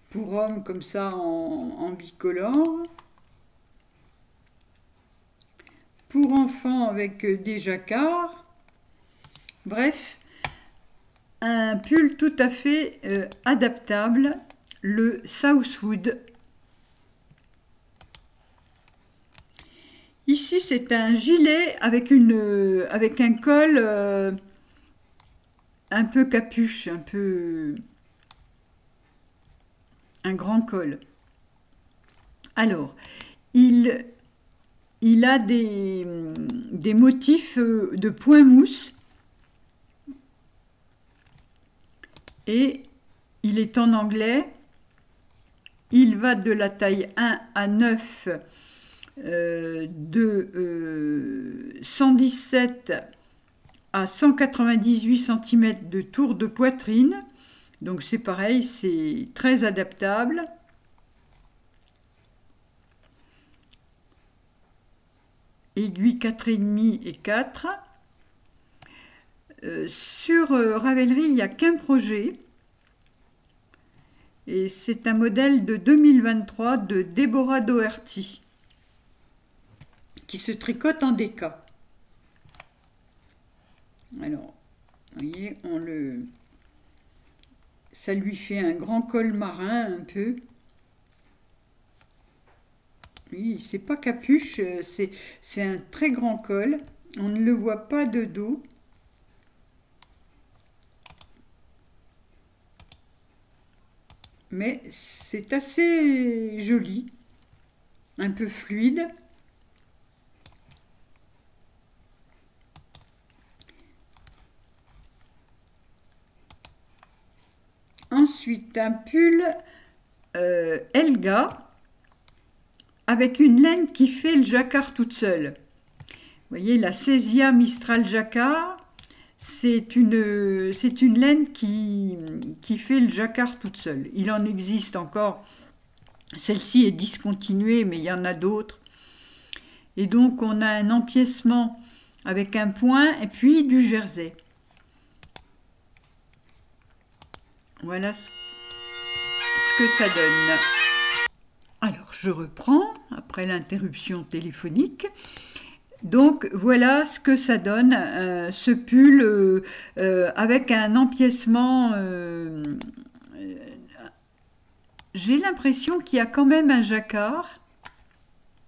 A: Pour hommes comme ça en bicolore. Pour enfants avec des jacquards. Bref, un pull tout à fait adaptable, le Southwood. Ici, c'est un gilet avec un col un peu capuche, un grand col. Alors, il a des motifs de point mousse et il est en anglais. Il va de la taille 1 à 9 de 117 à 198 cm de tour de poitrine. Donc c'est pareil, c'est très adaptable. Aiguille 4,5 et 4. Sur Ravelry, il n'y a qu'un projet. Et c'est un modèle de 2023 de Deborah Doherty qui se tricote en déca. Alors, vous voyez, ça lui fait un grand col marin un peu. Oui, c'est pas capuche, c'est un très grand col. On ne le voit pas de dos. Mais c'est assez joli, un peu fluide. Ensuite, un pull Elga avec une laine qui fait le jacquard toute seule. Vous voyez, la Cesia Mistral Jacquard, c'est une laine qui fait le jacquard toute seule. Il en existe encore. Celle-ci est discontinuée, mais il y en a d'autres. Et donc, on a un empiècement avec un point et puis du jersey. Voilà ce que ça donne. Alors, je reprends après l'interruption téléphonique. Donc, voilà ce que ça donne, ce pull avec un empiècement. J'ai l'impression qu'il y a quand même un jacquard.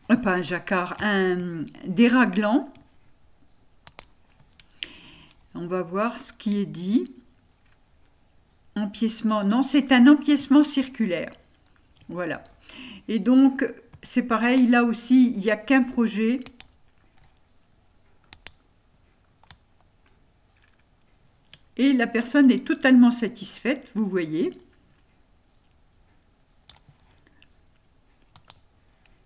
A: Pas un jacquard, un déraglant. On va voir ce qui est dit. Empiècement, non, c'est un empiècement circulaire. Voilà. Et donc, c'est pareil, là aussi, il n'y a qu'un projet. Et la personne est totalement satisfaite, vous voyez.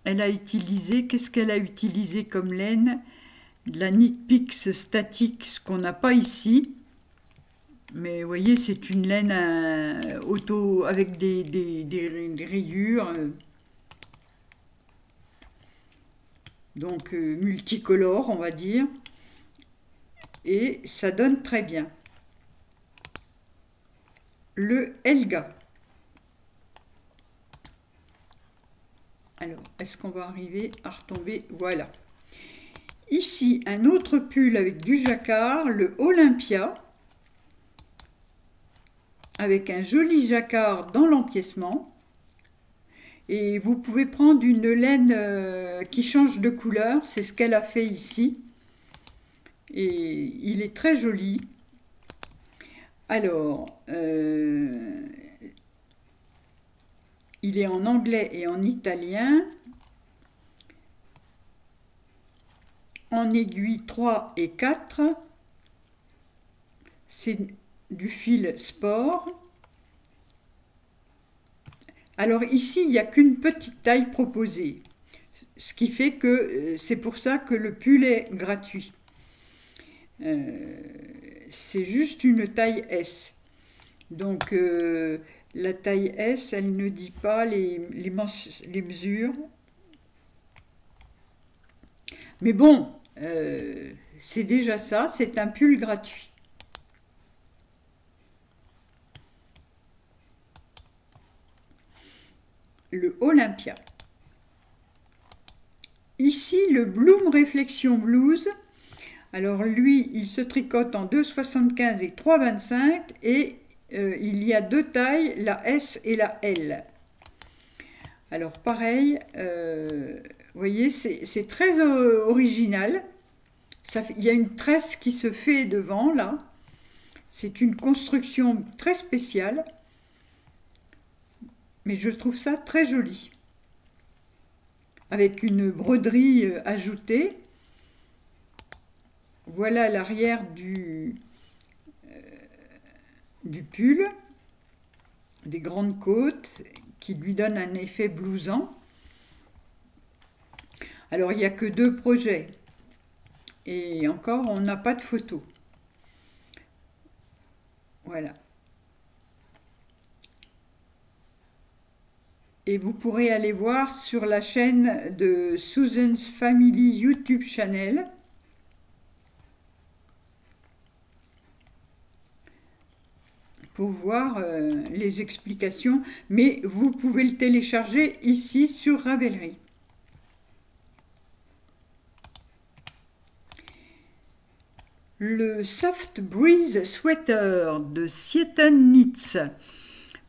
A: Elle a utilisé, qu'est-ce qu'elle a utilisé comme laine? De la Knit Picks statique, ce qu'on n'a pas ici. Mais vous voyez, c'est une laine avec des rayures. Donc multicolore, on va dire. Et ça donne très bien. Le Elga. Alors, est-ce qu'on va arriver à retomber? Voilà. Ici, un autre pull avec du jacquard, le Olympia, avec un joli jacquard dans l'empiècement. Et vous pouvez prendre une laine qui change de couleur, c'est ce qu'elle a fait ici. Et il est très joli. Alors, il est en anglais et en italien. En aiguille 3 et 4. C'est du fil sport. Alors ici, il n'y a qu'une petite taille proposée. Ce qui fait que c'est pour ça que le pull est gratuit. C'est juste une taille S. Donc la taille S, elle ne dit pas les mesures. Mais bon, C'est déjà ça, c'est un pull gratuit. Le Olympia. Ici, le Bloom Reflection Blues. Alors lui, il se tricote en 2,75 et 3,25 et il y a deux tailles, la S et la L. Alors pareil, vous voyez, c'est très original. Il y a une tresse qui se fait devant, là. C'est une construction très spéciale. Mais je trouve ça très joli. Avec une broderie ajoutée. Voilà l'arrière du pull. Des grandes côtes qui lui donnent un effet blousant. Alors il n'y a que 2 projets. Et encore, on n'a pas de photo. Voilà. Et vous pourrez aller voir sur la chaîne de Susan's Family YouTube Channel. Pour voir les explications. Mais vous pouvez le télécharger ici sur Ravelry. Le Soft Breeze Sweater de Seton Knits,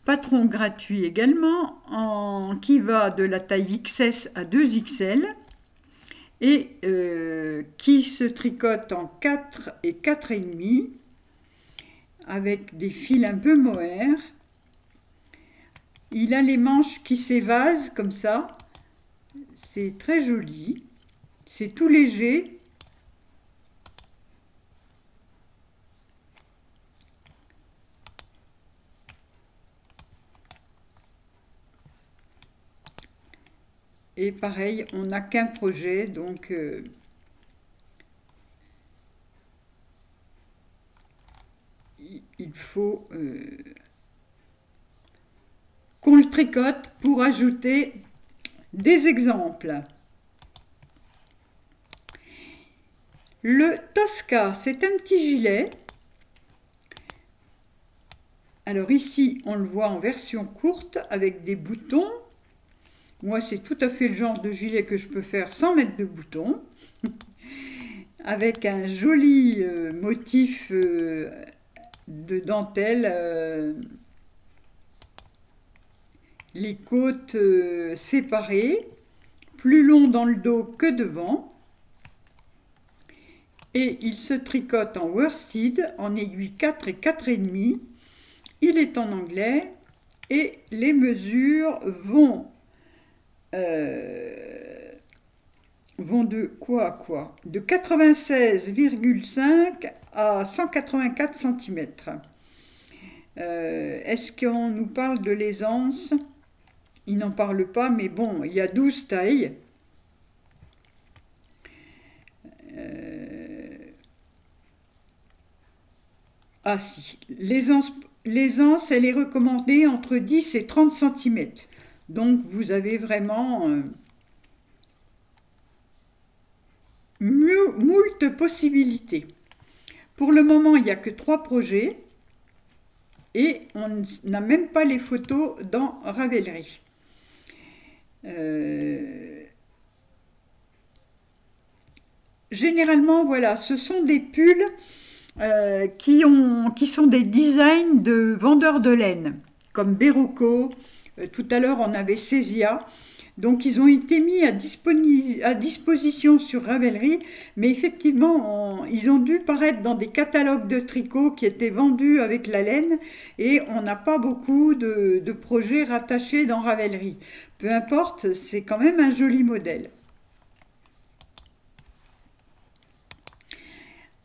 A: patron gratuit également, qui va de la taille XS à 2XL et qui se tricote en 4 et 4,5 avec des fils un peu mohair. Il a les manches qui s'évasent comme ça, c'est très joli, c'est tout léger. Et pareil, on n'a qu'un projet, donc il faut qu'on le tricote pour ajouter des exemples. Le Tosca, c'est un petit gilet. Alors ici, on le voit en version courte avec des boutons. Moi, c'est tout à fait le genre de gilet que je peux faire sans mettre de boutons. Avec un joli motif de dentelle. Les côtes séparées, plus long dans le dos que devant. Et il se tricote en worsted, en aiguille 4 et 4,5. Il est en anglais et les mesures vont de quoi à quoi? De 96,5 à 184 cm. Est-ce qu'on nous parle de l'aisance? Il n'en parle pas, mais bon, il y a 12 tailles. Ah si, l'aisance, elle est recommandée entre 10 et 30 cm. Donc, vous avez vraiment moult possibilités. Pour le moment, il n'y a que 3 projets et on n'a même pas les photos dans Ravelry. Généralement, voilà, ce sont des pulls qui sont des designs de vendeurs de laine, comme Berroco. Tout à l'heure, on avait Cesia. Donc, ils ont été mis à disposition sur Ravelry, mais effectivement, ils ont dû paraître dans des catalogues de tricot qui étaient vendus avec la laine, et on n'a pas beaucoup de projets rattachés dans Ravelry. Peu importe, c'est quand même un joli modèle.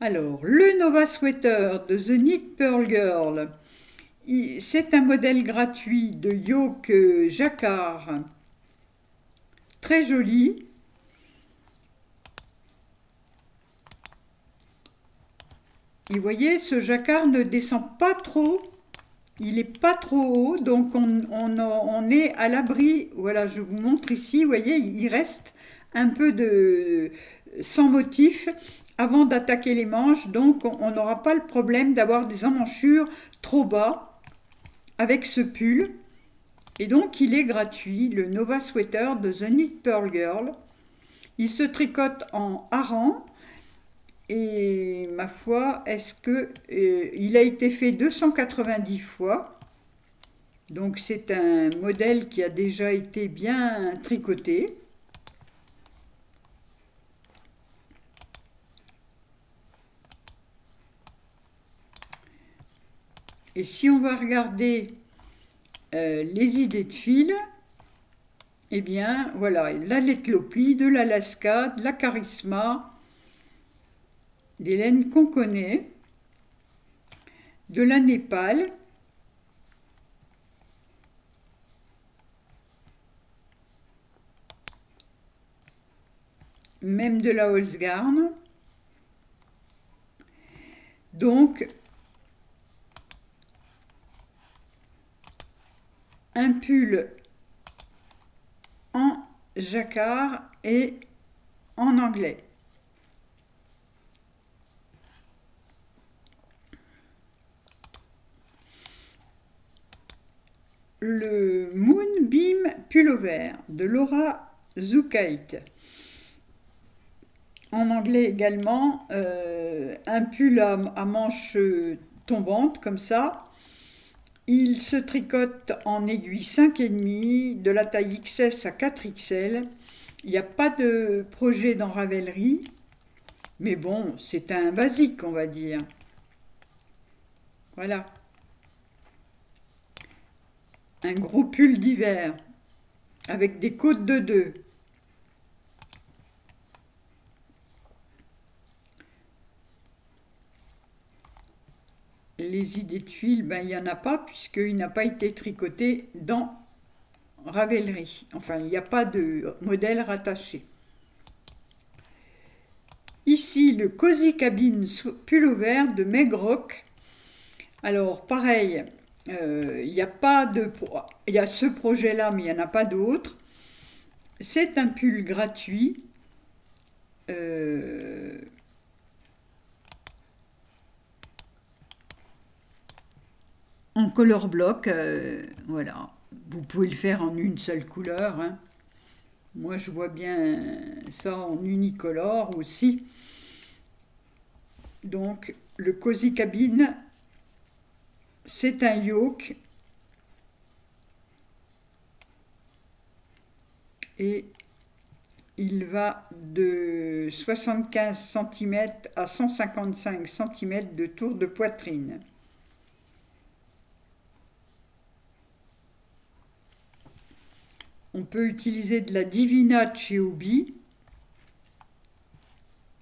A: Alors, le Nova Sweater de The Knit Pearl Girl, c'est un modèle gratuit de yoke jacquard, très joli. Et vous voyez, ce jacquard ne descend pas trop, il n'est pas trop haut, donc on est à l'abri. Voilà, je vous montre ici, vous voyez, il reste un peu sans motif avant d'attaquer les manches, donc on n'aura pas le problème d'avoir des emmanchures trop bas avec ce pull. Et donc il est gratuit, le Nova Sweater de The Knit Pearl Girl. Il se tricote en hareng et ma foi, il a été fait 290 fois. Donc c'est un modèle qui a déjà été bien tricoté. Et si on va regarder les idées de fil, eh bien voilà, la Letlopi, de l'Alaska, de la Charisma, des laines qu'on connaît, de la Népal, même de la Holzgarn. Donc un pull en jacquard et en anglais. Le Moonbeam Pullover de Laura Zucait. En anglais également, un pull à manches tombantes comme ça. Il se tricote en aiguille 5,5 de la taille XS à 4XL. Il n'y a pas de projet dans Ravelry, mais bon, c'est un basique, on va dire. Voilà. Un gros pull d'hiver avec des côtes de 2. Les idées de fil, ben, il n'y en a pas puisqu'il n'a pas été tricoté dans Ravelry. Enfin, il n'y a pas de modèle rattaché. Ici, le Cozy Cabin Pullover de Meg Rock. Alors, pareil, il y a ce projet-là, mais il n'y en a pas d'autre. C'est un pull gratuit. En color block, voilà. Vous pouvez le faire en une seule couleur. Hein. Moi, je vois bien ça en unicolore aussi. Donc, le Cozy Cabin, c'est un yoke. Et il va de 75 cm à 155 cm de tour de poitrine. On peut utiliser de la Divina de chez Hobbii.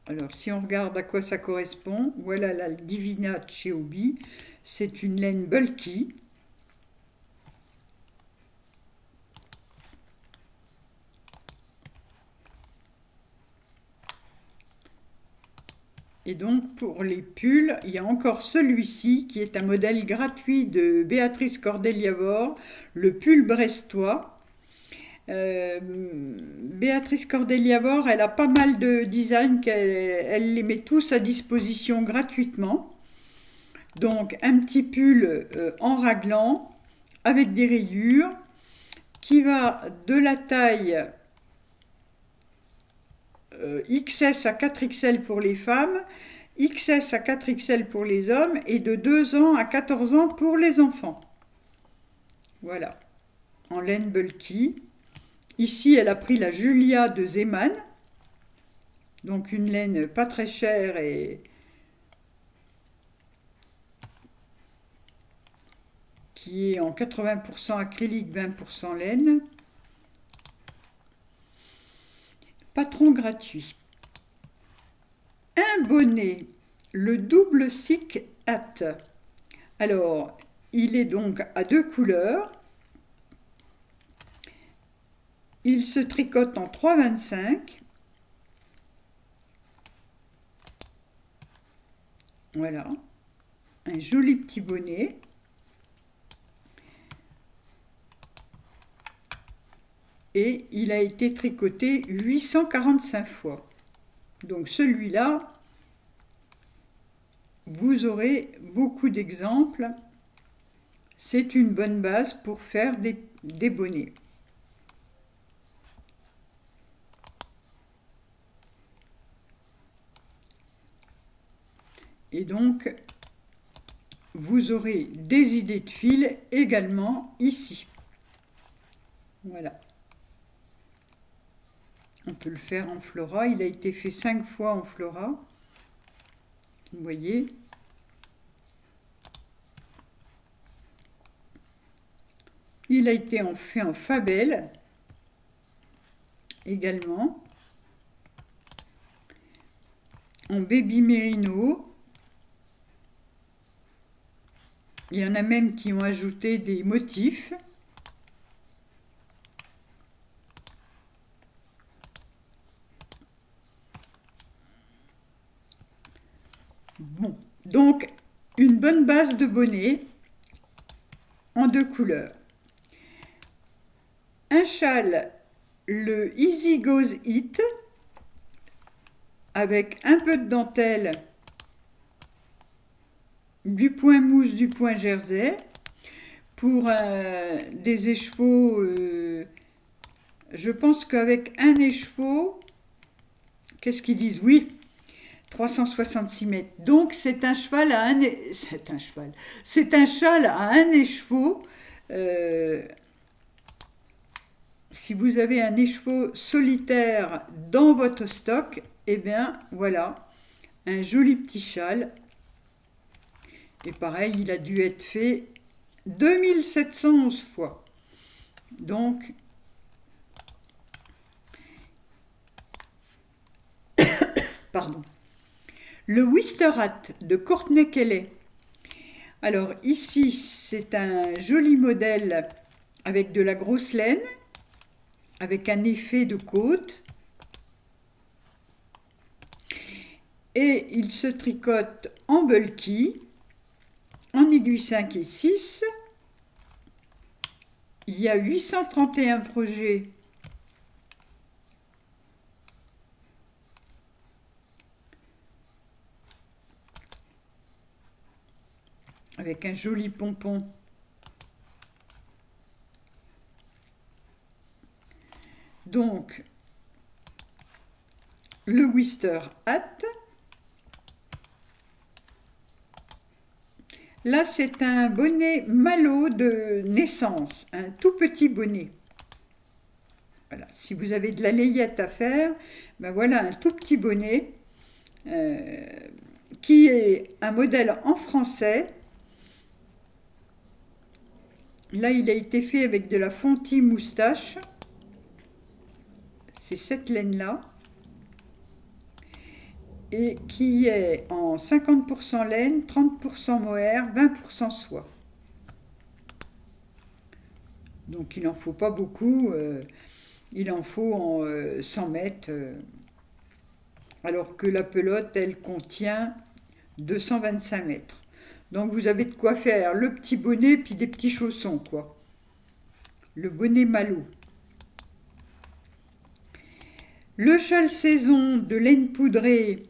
A: Alors, si on regarde à quoi ça correspond, voilà la Divina de chez Hobbii. C'est une laine bulky. Et donc, pour les pulls, il y a encore celui-ci qui est un modèle gratuit de Béatrice Cordeliavoor, le pull brestois. Béatrice Cordeliavoor, elle a pas mal de designs, elle les met tous à disposition gratuitement. Donc un petit pull en raglan avec des rayures qui va de la taille XS à 4XL pour les femmes, XS à 4XL pour les hommes et de 2 ans à 14 ans pour les enfants. Voilà, en laine bulky. Ici, elle a pris la Julia de Zeman, donc une laine pas très chère et qui est en 80% acrylique, 20% laine. Patron gratuit. Un bonnet, le double Sick Hat. Alors, il est donc à 2 couleurs. Il se tricote en 3,25. Voilà, un joli petit bonnet. Et il a été tricoté 845 fois. Donc celui-là, vous aurez beaucoup d'exemples. C'est une bonne base pour faire des bonnets. Et donc, vous aurez des idées de fil également ici. Voilà. On peut le faire en Flora. Il a été fait 5 fois en Flora. Vous voyez. Il a été fait en Fabel également. En Baby Merino. Il y en a même qui ont ajouté des motifs. Bon, donc une bonne base de bonnet en 2 couleurs. Un châle, le Easy Goes It, avec un peu de dentelle, du point mousse, du point jersey, pour des écheveaux, je pense qu'avec un écheveau, qu'est-ce qu'ils disent? Oui, 366 mètres. Donc c'est un cheval à un, c'est un châle à un écheveau. Si vous avez un écheveau solitaire dans votre stock, eh bien voilà, un joli petit châle. Et pareil, il a dû être fait 2711 fois. Donc, pardon. Le Wister Hat de Courtney Kelly. Alors ici, c'est un joli modèle avec de la grosse laine, avec un effet de côte. Et il se tricote en bulky, en aiguille 5 et 6. Il y a 831 projets avec un joli pompon. Donc, le Wister Hat. Là, c'est un bonnet Malo de naissance, un tout petit bonnet. Voilà, si vous avez de la layette à faire, ben voilà un tout petit bonnet qui est un modèle en français. Là, il a été fait avec de la Fonty moustache. C'est cette laine-là. Et qui est en 50% laine, 30% mohair, 20% soie. Donc il n'en faut pas beaucoup, il en faut en 100 mètres, alors que la pelote, elle contient 225 mètres. Donc vous avez de quoi faire le petit bonnet puis des petits chaussons, quoi. Le bonnet Malo. Le châle saison de laine poudrée.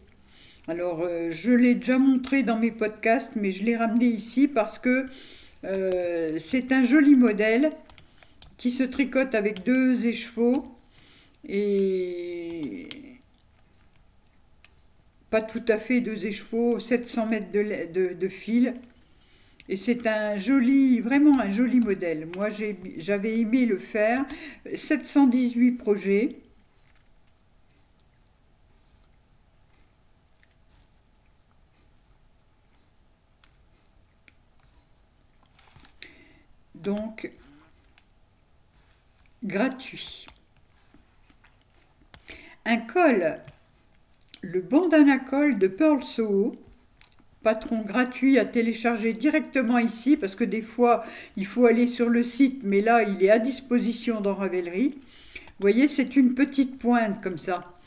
A: Alors, je l'ai déjà montré dans mes podcasts, mais je l'ai ramené ici parce que c'est un joli modèle qui se tricote avec 2 écheveaux et pas tout à fait 2 écheveaux, 700 mètres de fil. Et c'est un joli, vraiment un joli modèle. Moi, j'avais aimé le faire. 718 projets. Donc, gratuit. Un col, le bandana col de Pearl Soho, patron gratuit à télécharger directement ici, parce que des fois, il faut aller sur le site, mais là, il est à disposition dans Ravelry. Vous voyez, c'est une petite pointe comme ça.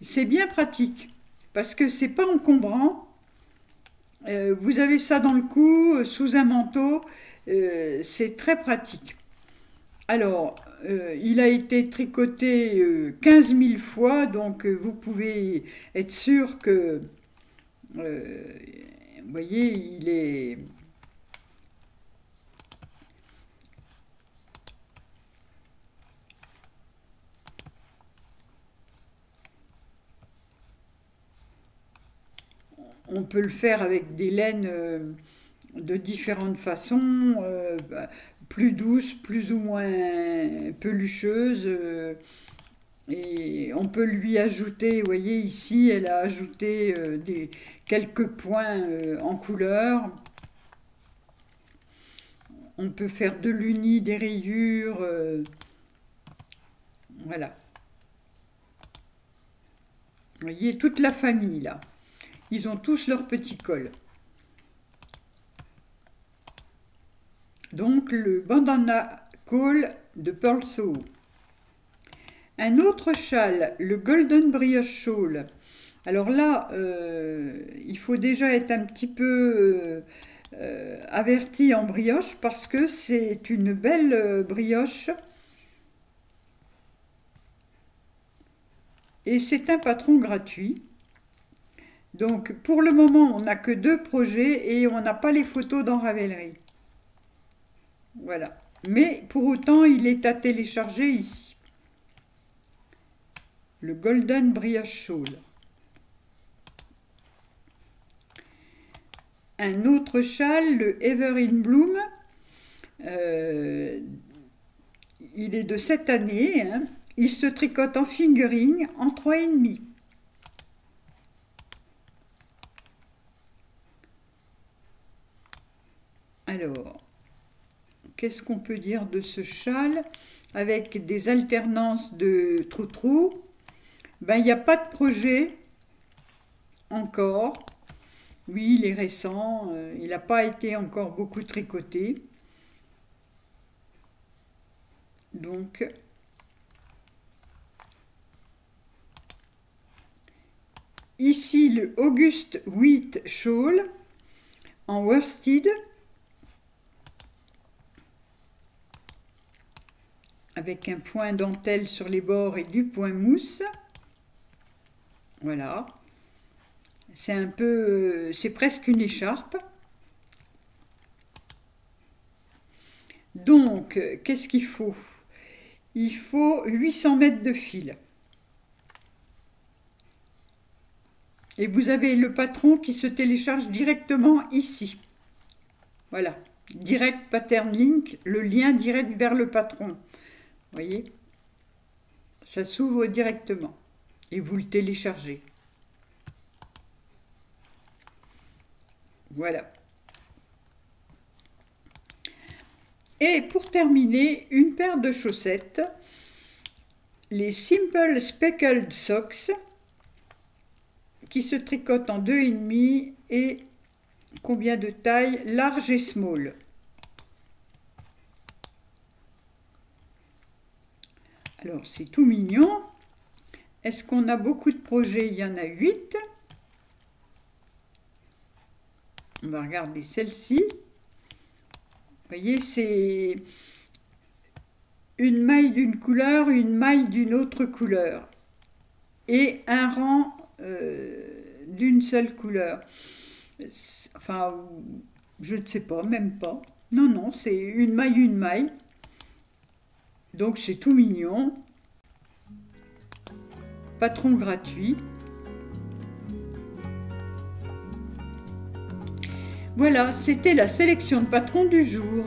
A: C'est bien pratique, parce que c'est pas encombrant. Vous avez ça dans le cou, sous un manteau, c'est très pratique. Alors, il a été tricoté 15 000 fois, donc vous pouvez être sûr que Vous voyez, il est... On peut le faire avec des laines de différentes façons, plus douces, plus ou moins pelucheuses. Et on peut lui ajouter, vous voyez ici, elle a ajouté quelques points en couleur. On peut faire de l'uni, des rayures, voilà. Vous voyez, toute la famille là. Ils ont tous leur petit col. Donc le bandana col de Pearl Soho. Un autre châle, le Golden Brioche Shawl. Alors là, il faut déjà être un petit peu averti en brioche parce que c'est une belle brioche. Et c'est un patron gratuit. Donc pour le moment, on n'a que 2 projets et on n'a pas les photos dans Ravelry. Voilà. Mais pour autant, il est à télécharger ici. Le Golden Brioche Shawl. Un autre châle, le Ever in Bloom. Il est de cette année. Hein. Il se tricote en fingering en 3,5. Alors, qu'est-ce qu'on peut dire de ce châle? Avec des alternances de trou-trou. Ben, il n'y a pas de projet encore. Oui, il est récent. Il n'a pas été encore beaucoup tricoté. Donc, ici le August Wheat Shawl en worsted. Avec un point dentelle sur les bords et du point mousse. Voilà. C'est un peu... c'est presque une écharpe. Donc, qu'est-ce qu'il faut? Il faut 800 mètres de fil. Et vous avez le patron qui se télécharge directement ici. Voilà. Direct Pattern Link, le lien direct vers le patron. Vous voyez, ça s'ouvre directement et vous le téléchargez. Voilà. Et pour terminer, une paire de chaussettes, les Simple Speckled Socks, qui se tricotent en 2,5 et combien de taille? Large et small. Alors, c'est tout mignon. Est-ce qu'on a beaucoup de projets? Il y en a 8. On va regarder celle-ci. Vous voyez, c'est une maille d'une couleur, une maille d'une autre couleur. Et un rang d'une seule couleur. Enfin, je ne sais pas, même pas. Non, non, c'est une maille, une maille. Donc c'est tout mignon. Patron gratuit. Voilà, c'était la sélection de patrons du jour.